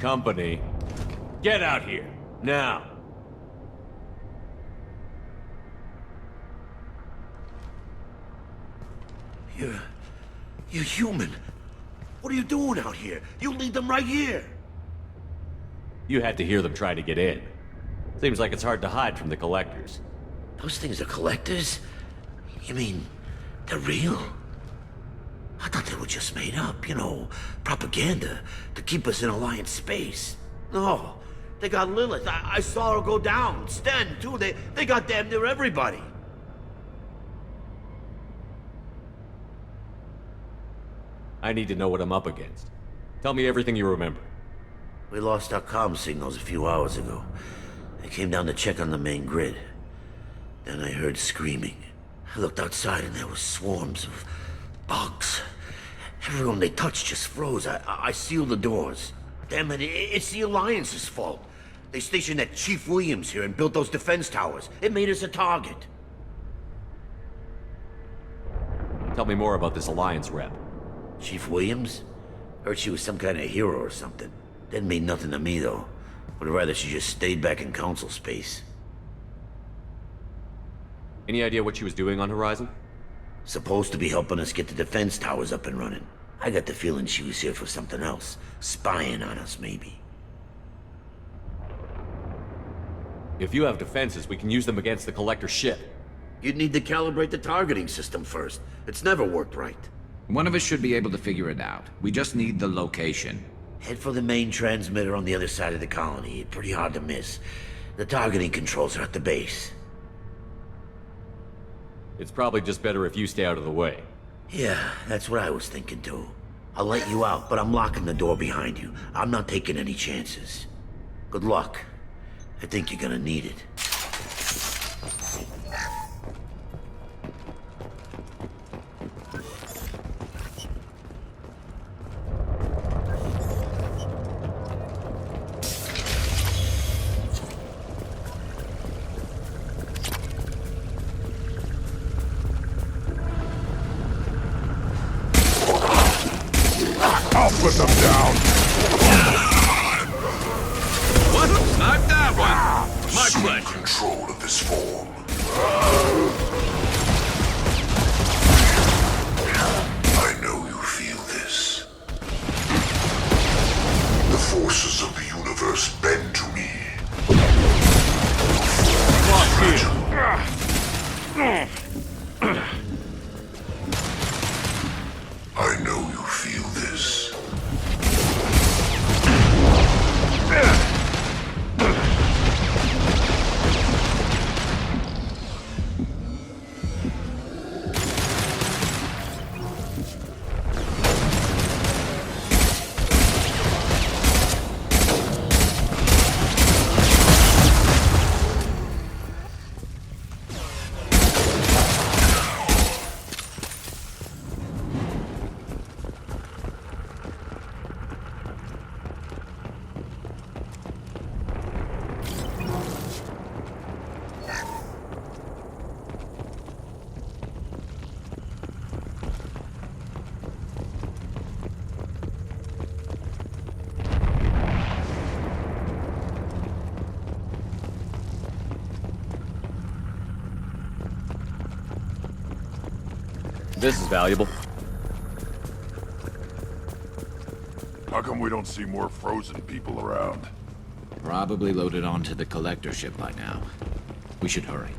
company. Get out here, now. You're human. What are you doing out here? You lead them right here. You had to hear them try to get in. Seems like it's hard to hide from the collectors. Those things are collectors? You mean, they're real? I thought they were just made up, you know, propaganda to keep us in Alliance space. No, they got Lilith. I saw her go down. Sten, too. They got damn near everybody. I need to know what I'm up against. Tell me everything you remember. We lost our comm signals a few hours ago. I came down to check on the main grid. Then I heard screaming. I looked outside and there were swarms of bugs. Everyone they touched just froze. I sealed the doors. Damn it, it's the Alliance's fault. They stationed that Chief Williams here and built those defense towers. It made us a target. Tell me more about this Alliance rep. Chief Williams? Heard she was some kind of hero or something. Didn't mean nothing to me, though. Would rather she just stayed back in Council space. Any idea what she was doing on Horizon? Supposed to be helping us get the defense towers up and running. I got the feeling she was here for something else. Spying on us, maybe. If you have defenses, we can use them against the Collector ship. You'd need to calibrate the targeting system first. It's never worked right. One of us should be able to figure it out. We just need the location. Head for the main transmitter on the other side of the colony. Pretty hard to miss. The targeting controls are at the base. It's probably just better if you stay out of the way. Yeah, that's what I was thinking too. I'll let you out, but I'm locking the door behind you. I'm not taking any chances. Good luck. I think you're gonna need it. I'll put them down. What? Snipe that one. My pleasure. Control of this form. I know you feel this. The forces of the universe bend to me. I know you feel this. This is valuable. How come we don't see more frozen people around? Probably loaded onto the collector ship by now. We should hurry.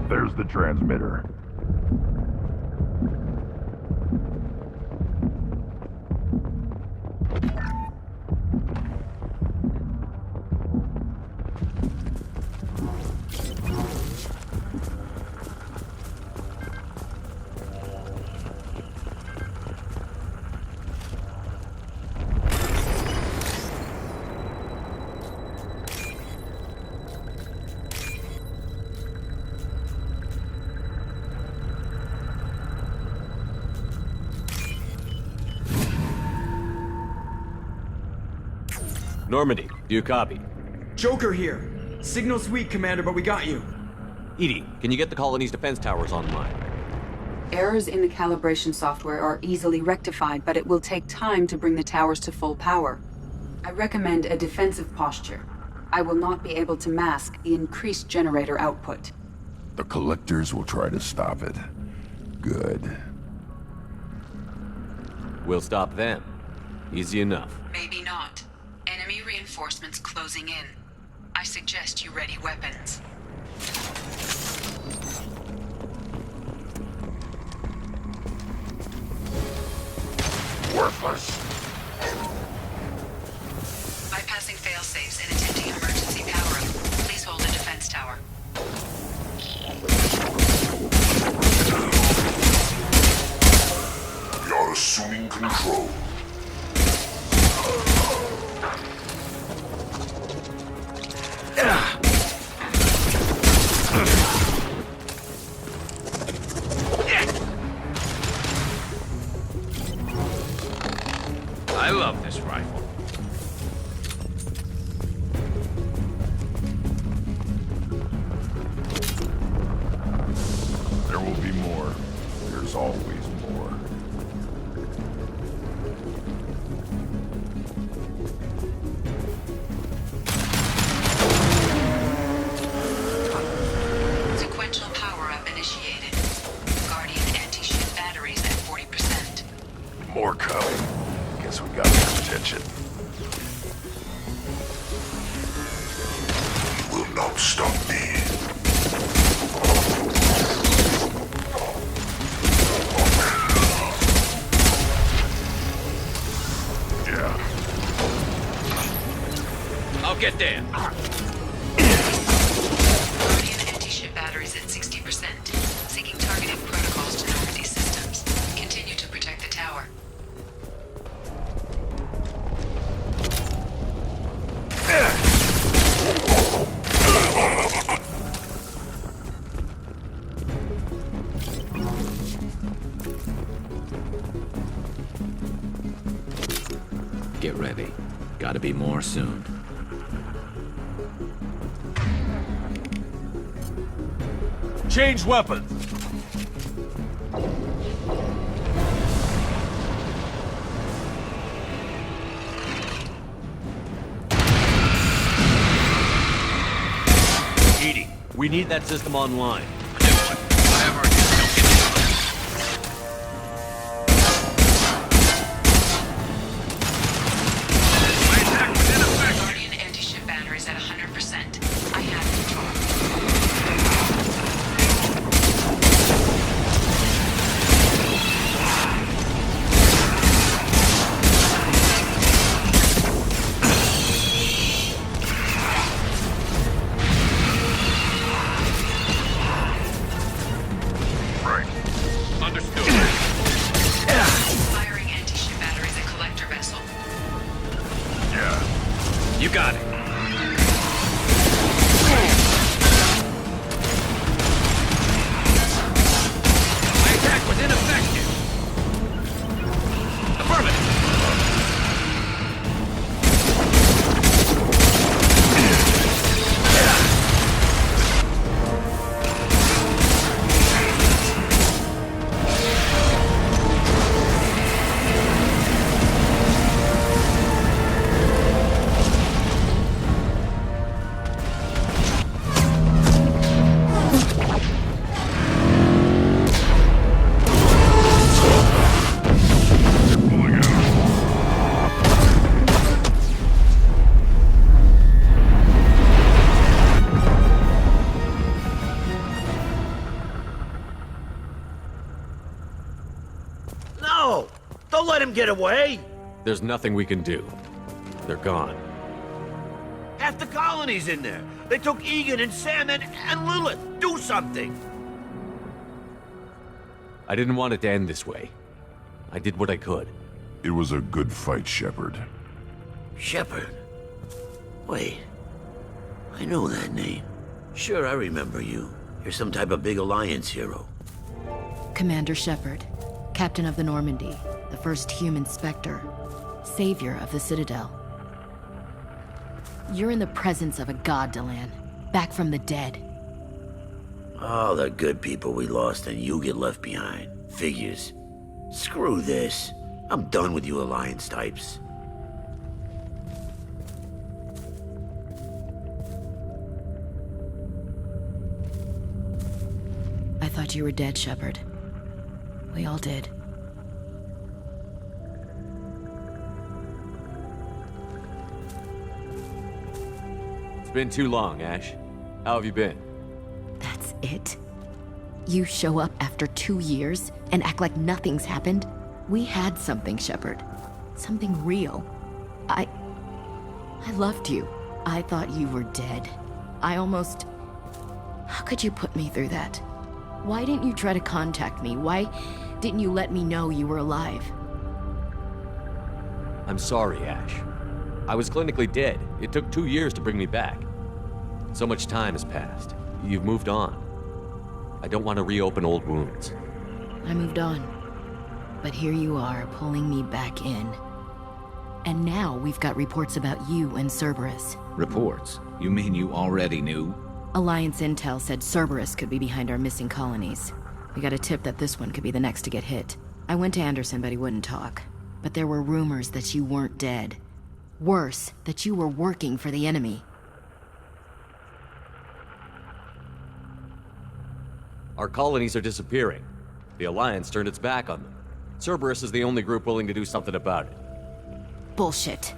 There's the transmitter. Normandy, do you copy? Joker here. Signal's weak, Commander, but we got you. Edie, can you get the colony's defense towers online? Errors in the calibration software are easily rectified, but it will take time to bring the towers to full power. I recommend a defensive posture. I will not be able to mask the increased generator output. The collectors will try to stop it. Good. We'll stop them. Easy enough. Maybe not. Enemy reinforcements closing in. I suggest you ready weapons. Worthless. Bypassing failsafes and attempting emergency power-up. Please hold the defense tower. We are assuming control. I love this rifle. There will be more. There's always more. Sequential power-up initiated. Guardian anti-ship batteries at 40%. More coming. Guess we got their attention. You will not stop me. Yeah. I'll get there. Guardian anti-ship batteries at 60%. Seeking targeted protocols to Normandy systems. Continue to protect the tower. Get ready. Gotta be more soon. Change weapons! Edie, we need that system online. Guardian anti-ship batteries at 100%. I have control. Don't let him get away! There's nothing we can do. They're gone. Half the colony's in there. They took Egan and Sam and Lilith. Do something! I didn't want it to end this way. I did what I could. It was a good fight, Shepard. Shepard? Wait. I know that name. Sure, I remember you. You're some type of big Alliance hero. Commander Shepard, Captain of the Normandy, the first human Spectre, savior of the Citadel. You're in the presence of a god, Delan, back from the dead. All the good people we lost and you get left behind. Figures. Screw this. I'm done with you Alliance types. I thought you were dead, Shepard. We all did. It's been too long, Ash. How have you been? That's it? You show up after 2 years and act like nothing's happened? We had something, Shepard. Something real. I loved you. I thought you were dead. I almost... How could you put me through that? Why didn't you try to contact me? Why didn't you let me know you were alive? I'm sorry, Ash. I was clinically dead. It took 2 years to bring me back. So much time has passed. You've moved on. I don't want to reopen old wounds. I moved on. But here you are, pulling me back in. And now we've got reports about you and Cerberus. Reports? You mean you already knew? Alliance intel said Cerberus could be behind our missing colonies. We got a tip that this one could be the next to get hit. I went to Anderson, but he wouldn't talk. But there were rumors that you weren't dead. Worse, that you were working for the enemy. Our colonies are disappearing. The Alliance turned its back on them. Cerberus is the only group willing to do something about it. Bullshit.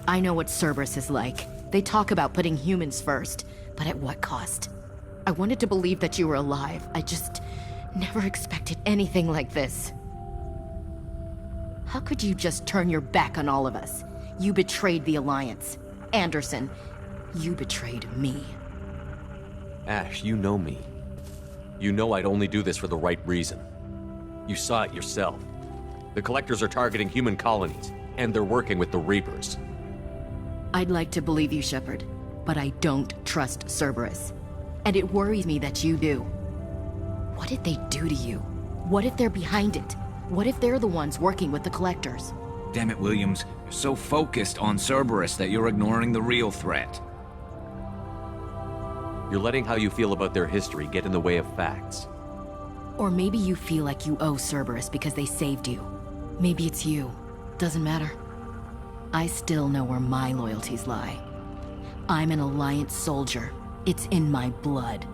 I know what Cerberus is like. They talk about putting humans first, but at what cost? I wanted to believe that you were alive. I just never expected anything like this. How could you just turn your back on all of us? You betrayed the Alliance. Anderson, you betrayed me. Ash, you know me. You know I'd only do this for the right reason. You saw it yourself. The Collectors are targeting human colonies, and they're working with the Reapers. I'd like to believe you, Shepard, but I don't trust Cerberus. And it worries me that you do. What did they do to you? What if they're behind it? What if they're the ones working with the Collectors? Damn it, Williams. You're so focused on Cerberus that you're ignoring the real threat. You're letting how you feel about their history get in the way of facts. Or maybe you feel like you owe Cerberus because they saved you. Maybe it's you. Doesn't matter. I still know where my loyalties lie. I'm an Alliance soldier. It's in my blood.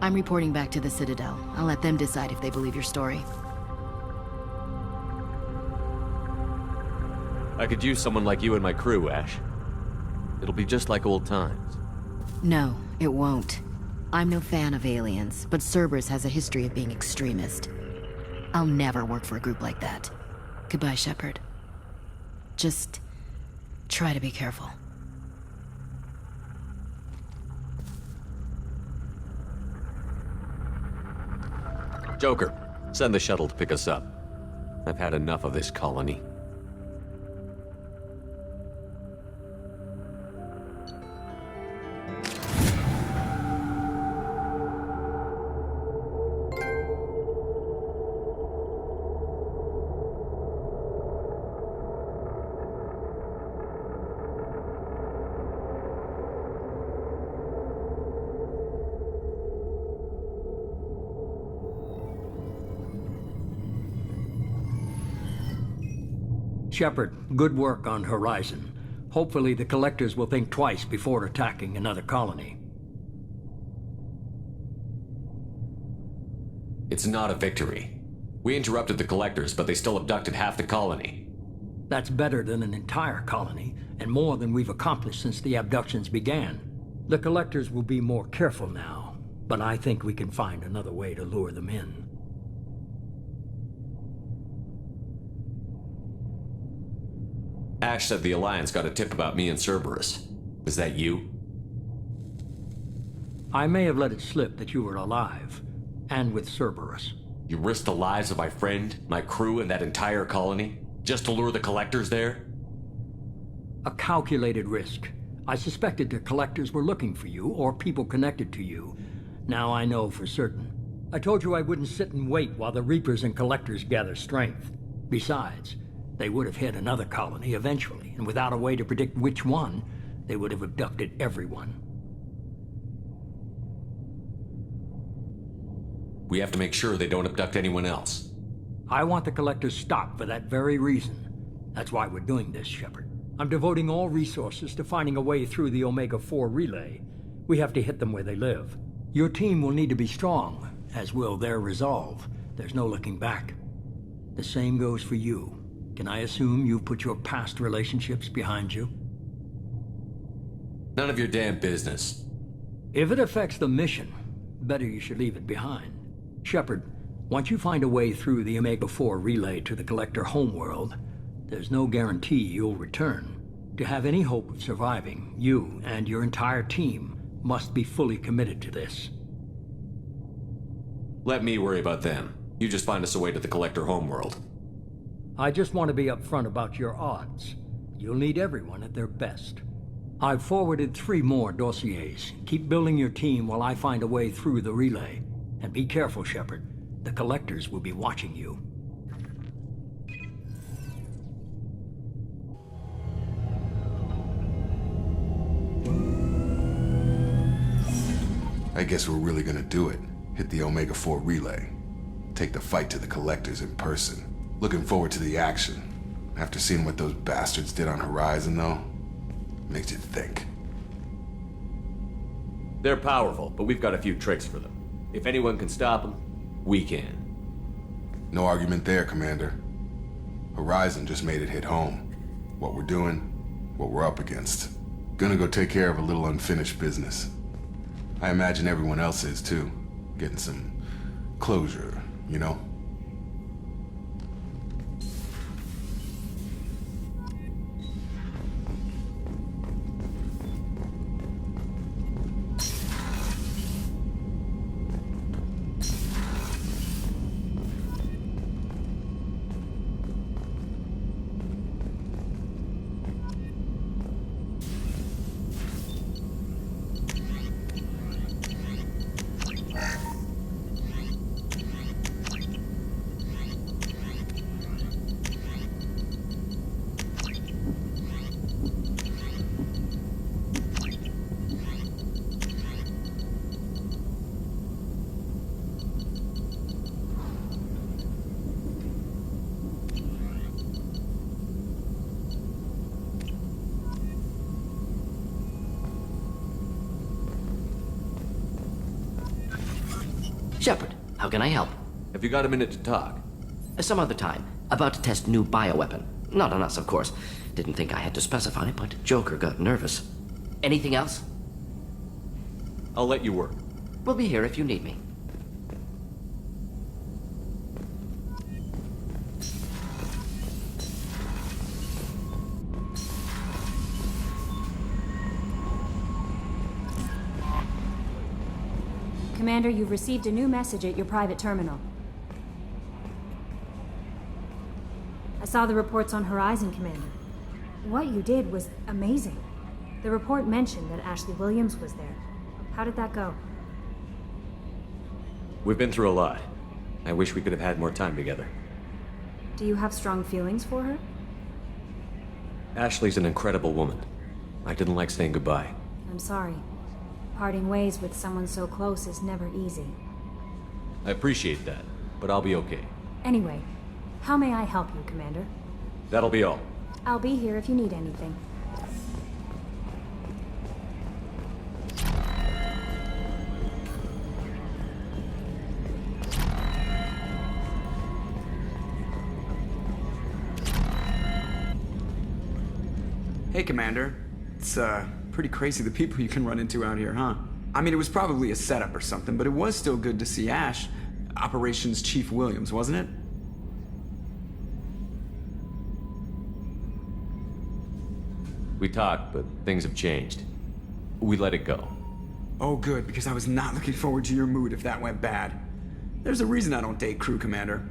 I'm reporting back to the Citadel. I'll let them decide if they believe your story. I could use someone like you in my crew, Ash. It'll be just like old times. No, it won't. I'm no fan of aliens, but Cerberus has a history of being extremist. I'll never work for a group like that. Goodbye, Shepard. Just try to be careful. Joker, send the shuttle to pick us up. I've had enough of this colony. Shepard, good work on Horizon. Hopefully the Collectors will think twice before attacking another colony. It's not a victory. We interrupted the Collectors, but they still abducted half the colony. That's better than an entire colony, and more than we've accomplished since the abductions began. The Collectors will be more careful now, but I think we can find another way to lure them in. Ash said the Alliance got a tip about me and Cerberus. Was that you? I may have let it slip that you were alive, and with Cerberus. You risked the lives of my friend, my crew, and that entire colony, just to lure the Collectors there? A calculated risk. I suspected the Collectors were looking for you, or people connected to you. Now I know for certain. I told you I wouldn't sit and wait while the Reapers and Collectors gather strength. Besides, they would have hit another colony eventually, and without a way to predict which one, they would have abducted everyone. We have to make sure they don't abduct anyone else. I want the Collectors stopped for that very reason. That's why we're doing this, Shepard. I'm devoting all resources to finding a way through the Omega-4 relay. We have to hit them where they live. Your team will need to be strong, as will their resolve. There's no looking back. The same goes for you. Can I assume you've put your past relationships behind you? None of your damn business. If it affects the mission, better you should leave it behind. Shepard, once you find a way through the Omega-4 relay to the Collector homeworld, there's no guarantee you'll return. To have any hope of surviving, you and your entire team must be fully committed to this. Let me worry about them. You just find us a way to the Collector homeworld. I just want to be upfront about your odds. You'll need everyone at their best. I've forwarded 3 more dossiers. Keep building your team while I find a way through the relay. And be careful, Shepard. The Collectors will be watching you. I guess we're really gonna do it. Hit the Omega-4 relay. Take the fight to the Collectors in person. Looking forward to the action. After seeing what those bastards did on Horizon, though, makes you think. They're powerful, but we've got a few tricks for them. If anyone can stop them, we can. No argument there, Commander. Horizon just made it hit home. What we're doing, what we're up against. Gonna go take care of a little unfinished business. I imagine everyone else is, too. Getting some closure, you know? Shepard, how can I help? Have you got a minute to talk? Some other time. About to test new bioweapon. Not on us, of course. Didn't think I had to specify, but Joker got nervous. Anything else? I'll let you work. We'll be here if you need me. Commander, you've received a new message at your private terminal. I saw the reports on Horizon, Commander. What you did was amazing. The report mentioned that Ashley Williams was there. How did that go? We've been through a lot. I wish we could have had more time together. Do you have strong feelings for her? Ashley's an incredible woman. I didn't like saying goodbye. I'm sorry. Parting ways with someone so close is never easy. I appreciate that, but I'll be okay. Anyway, how may I help you, Commander? That'll be all. I'll be here if you need anything. Hey, Commander. It's, pretty crazy the people you can run into out here, huh? I mean, it was probably a setup or something, but it was still good to see Ash. Operations Chief Williams, wasn't it? We talked, but things have changed. We let it go. Oh, good, because I was not looking forward to your mood if that went bad. There's a reason I don't date crew, Commander.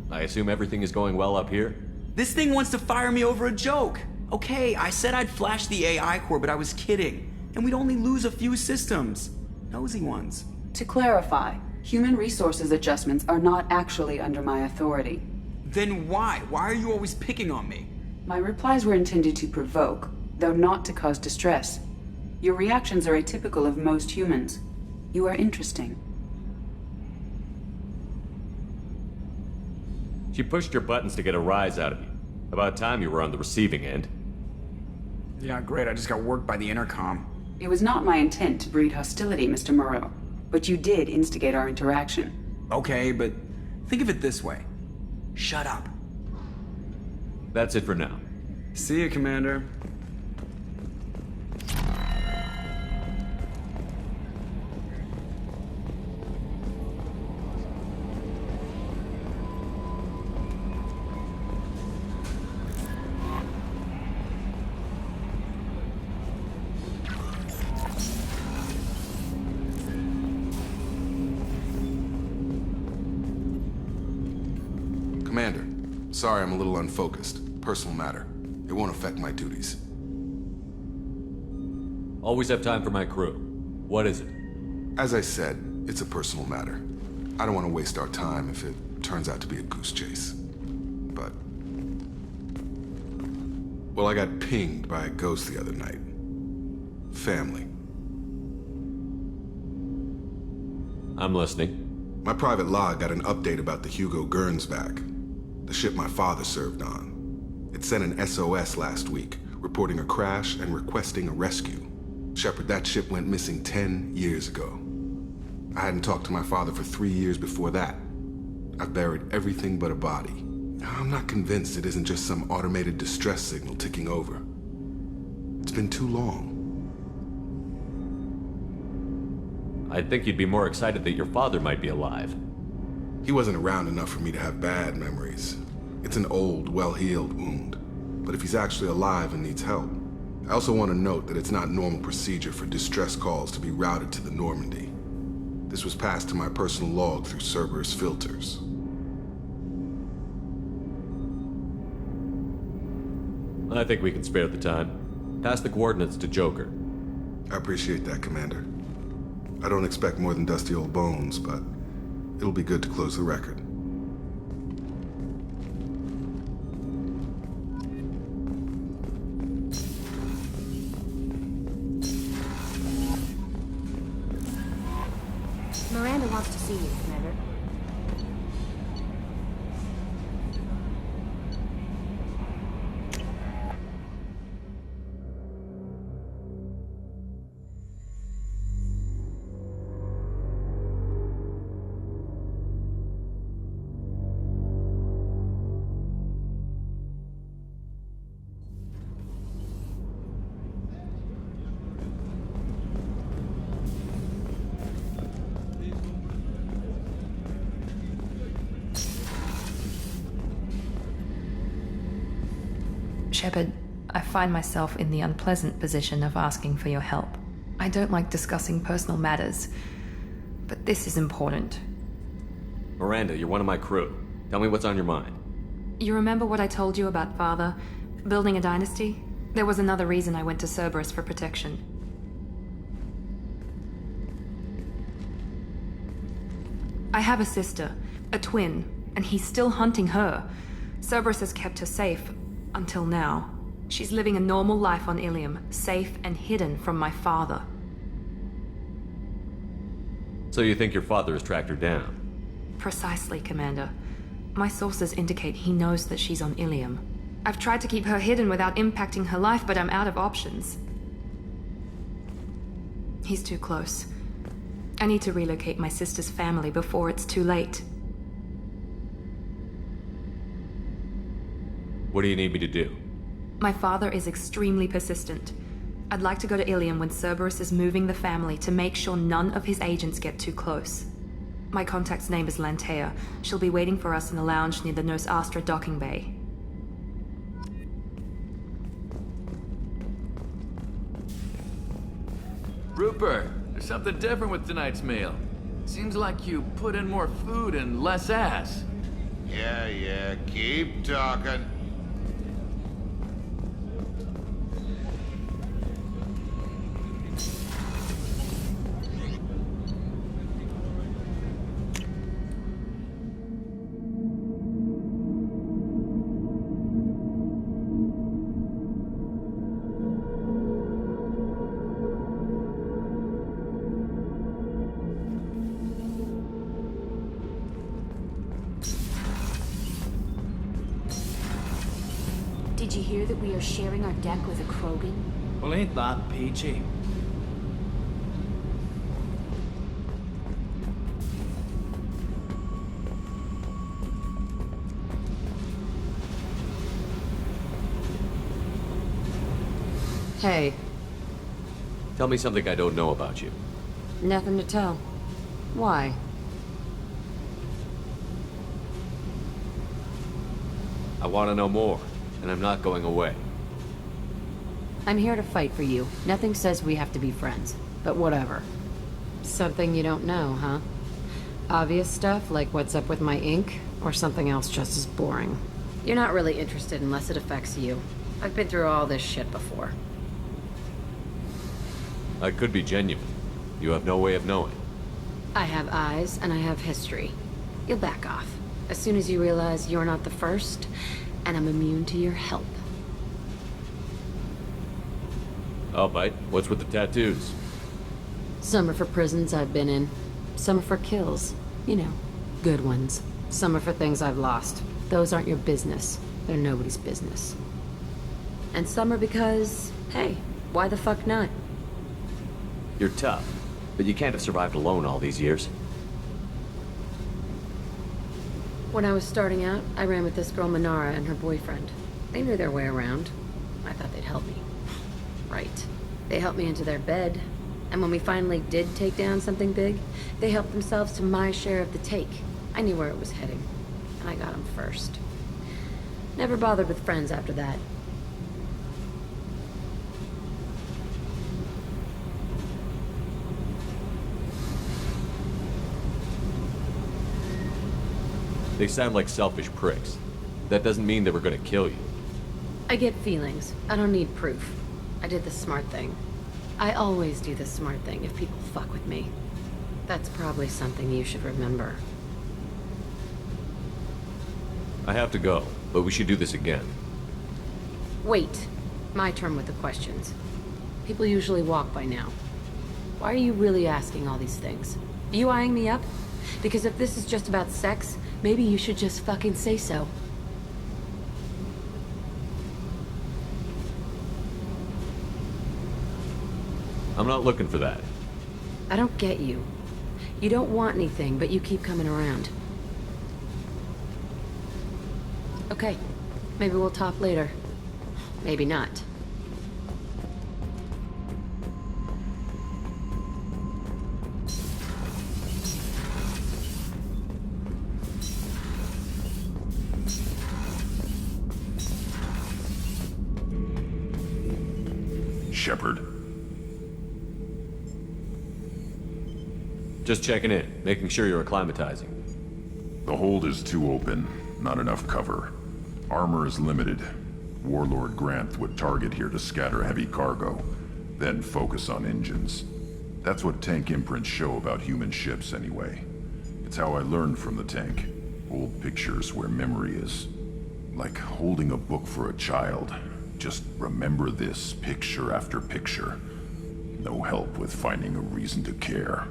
I assume everything is going well up here? This thing wants to fire me over a joke. Okay, I said I'd flash the AI core, but I was kidding. And we'd only lose a few systems. Nosy ones. To clarify, human resources adjustments are not actually under my authority. Then why? Why are you always picking on me? My replies were intended to provoke, though not to cause distress. Your reactions are atypical of most humans. You are interesting. She pushed your buttons to get a rise out of you. About time you were on the receiving end. Yeah, great. I just got worked by the intercom. It was not my intent to breed hostility, Mr. Moreau, but you did instigate our interaction. Okay, but think of it this way. Shut up. That's it for now. See you, Commander. Commander, sorry I'm a little unfocused. Personal matter. It won't affect my duties. Always have time for my crew. What is it? As I said, it's a personal matter. I don't want to waste our time if it turns out to be a goose chase. But... well, I got pinged by a ghost the other night. Family. I'm listening. My private log got an update about the Hugo Gernsback, the ship my father served on. It sent an SOS last week, reporting a crash and requesting a rescue. Shepard, that ship went missing 10 years ago. I hadn't talked to my father for 3 years before that. I've buried everything but a body. I'm not convinced it isn't just some automated distress signal ticking over. It's been too long. I'd think you'd be more excited that your father might be alive. He wasn't around enough for me to have bad memories. It's an old, well-healed wound. But if he's actually alive and needs help, I also want to note that it's not normal procedure for distress calls to be routed to the Normandy. This was passed to my personal log through Cerberus filters. I think we can spare the time. Pass the coordinates to Joker. I appreciate that, Commander. I don't expect more than dusty old bones, but it'll be good to close the record. Miranda wants to see you, Commander. Shepard, I find myself in the unpleasant position of asking for your help. I don't like discussing personal matters, but this is important. Miranda, you're one of my crew. Tell me what's on your mind. You remember what I told you about Father? Building a dynasty? There was another reason I went to Cerberus for protection. I have a sister, a twin, and he's still hunting her. Cerberus has kept her safe. Until now. She's living a normal life on Ilium, safe and hidden from my father. So you think your father has tracked her down? Precisely, Commander. My sources indicate he knows that she's on Ilium. I've tried to keep her hidden without impacting her life, but I'm out of options. He's too close. I need to relocate my sister's family before it's too late. What do you need me to do? My father is extremely persistent. I'd like to go to Ilium when Cerberus is moving the family to make sure none of his agents get too close. My contact's name is Lantea. She'll be waiting for us in a lounge near the Nos Astra docking bay. something different with tonight's meal. Seems like you put in more food and less ass. Yeah, keep talking. Did you hear that we are sharing our deck with a Krogan? Well, ain't that peachy? Hey, Tell me something I don't know about you. nothing to tell. Why? I want to know more, and I'm not going away. I'm here to fight for you. Nothing says we have to be friends, but whatever. Something you don't know, huh? Obvious stuff like what's up with my ink, or something else just as boring. You're not really interested unless it affects you. I've been through all this shit before. I could be genuine. You have no way of knowing. I have eyes and I have history. You'll back off as soon as you realize you're not the first, and I'm immune to your help. I'll bite. What's with the tattoos? Some are for prisons I've been in. Some are for kills. You know, good ones. Some are for things I've lost. Those aren't your business. They're nobody's business. And some are because, hey, why the fuck not? You're tough, but you can't have survived alone all these years. When I was starting out, I ran with this girl Manara and her boyfriend. They knew their way around. I thought they'd help me. Right. They helped me into their bed. And when we finally did take down something big, they helped themselves to my share of the take. I knew where it was heading, and I got them first. Never bothered with friends after that. They sound like selfish pricks. That doesn't mean they were gonna kill you. I get feelings. I don't need proof. I did the smart thing. I always do the smart thing if people fuck with me. That's probably something you should remember. I have to go, but we should do this again. Wait. My turn with the questions. People usually walk by now. Why are you really asking all these things? Are you eyeing me up? Because if this is just about sex, maybe you should just fucking say so. I'm not looking for that. I don't get you. You don't want anything, but you keep coming around. Okay. Maybe we'll talk later. Maybe not. Shepard. Just checking in, making sure you're acclimatizing. The hold is too open, not enough cover. Armor is limited. Warlord Granth would target here to scatter heavy cargo, then focus on engines. That's what tank imprints show about human ships anyway. It's how I learned from the tank. Old pictures where memory is. Like holding a book for a child. Just remember this picture after picture. No help with finding a reason to care.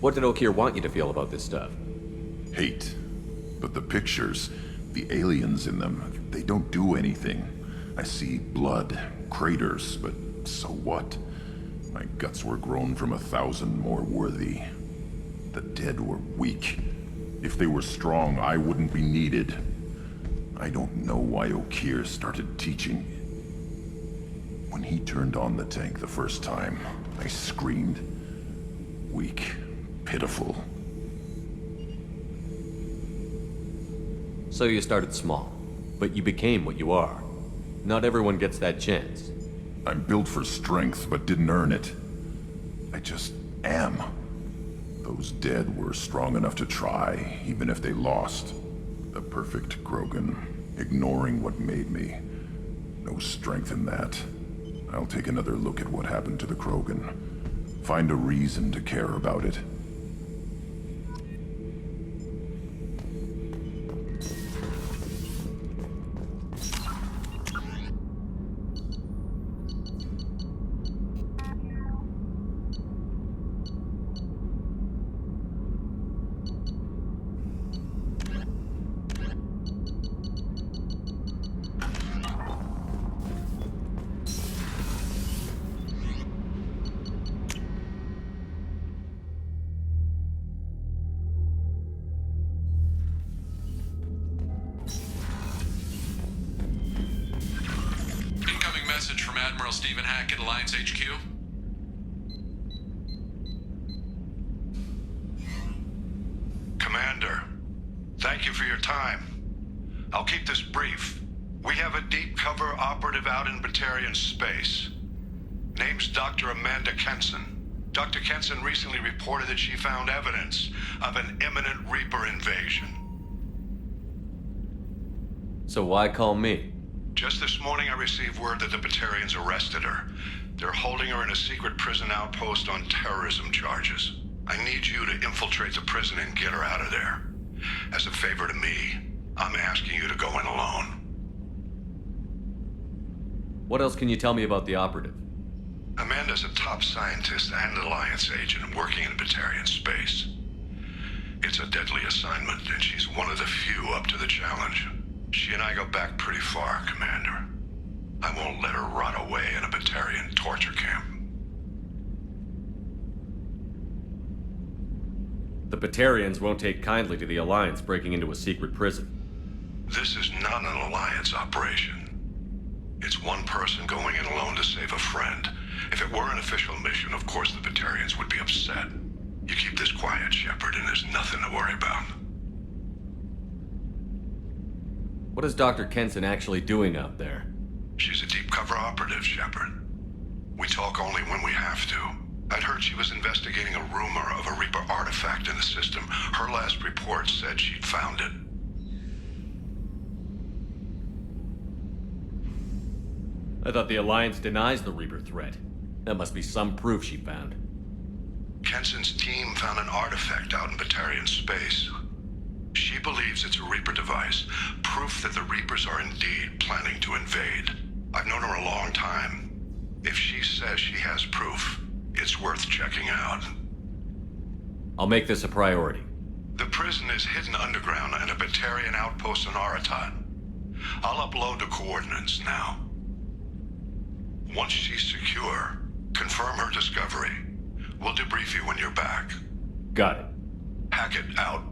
What did Okeer want you to feel about this stuff? Hate. But the pictures, the aliens in them, they don't do anything. I see blood, craters, but so what? My guts were grown from 1,000 more worthy. The dead were weak. If they were strong, I wouldn't be needed. I don't know why Okeer started teaching. When he turned on the tank the first time, I screamed. Weak, pitiful. So you started small, but you became what you are. Not everyone gets that chance. I'm built for strength, but didn't earn it. I just am. Those dead were strong enough to try, even if they lost. The perfect Krogan, ignoring what made me. No strength in that. I'll take another look at what happened to the Krogan. Find a reason to care about it. Message from Admiral Stephen Hackett, Alliance HQ. Commander, thank you for your time. I'll keep this brief. We have a deep cover operative out in Batarian space. Name's Dr. Amanda Kenson. Dr. Kenson recently reported that she found evidence of an imminent Reaper invasion. So why call me? Just this morning I received word that the Batarians arrested her. They're holding her in a secret prison outpost on terrorism charges. I need you to infiltrate the prison and get her out of there. As a favor to me, I'm asking you to go in alone. What else can you tell me about the operative? Amanda's a top scientist and Alliance agent working in Batarian space. It's a deadly assignment, and she's one of the few up to the challenge. She and I go back pretty far, Commander. I won't let her rot away in a Batarian torture camp. The Batarians won't take kindly to the Alliance breaking into a secret prison. This is not an Alliance operation. It's one person going in alone to save a friend. If it were an official mission, of course the Batarians would be upset. You keep this quiet, Shepard, and there's nothing to worry about. What is Dr. Kenson actually doing out there? She's a deep cover operative, Shepard. We talk only when we have to. I'd heard she was investigating a rumor of a Reaper artifact in the system. Her last report said she'd found it. I thought the Alliance denies the Reaper threat. That must be some proof she found. Kenson's team found an artifact out in Batarian space. She believes it's a Reaper device, proof that the Reapers are indeed planning to invade. I've known her a long time. If she says she has proof, it's worth checking out. I'll make this a priority. The prison is hidden underground in a Batarian outpost in Aratat. I'll upload the coordinates now. Once she's secure, confirm her discovery. We'll debrief you when you're back. Got it. Hackett out.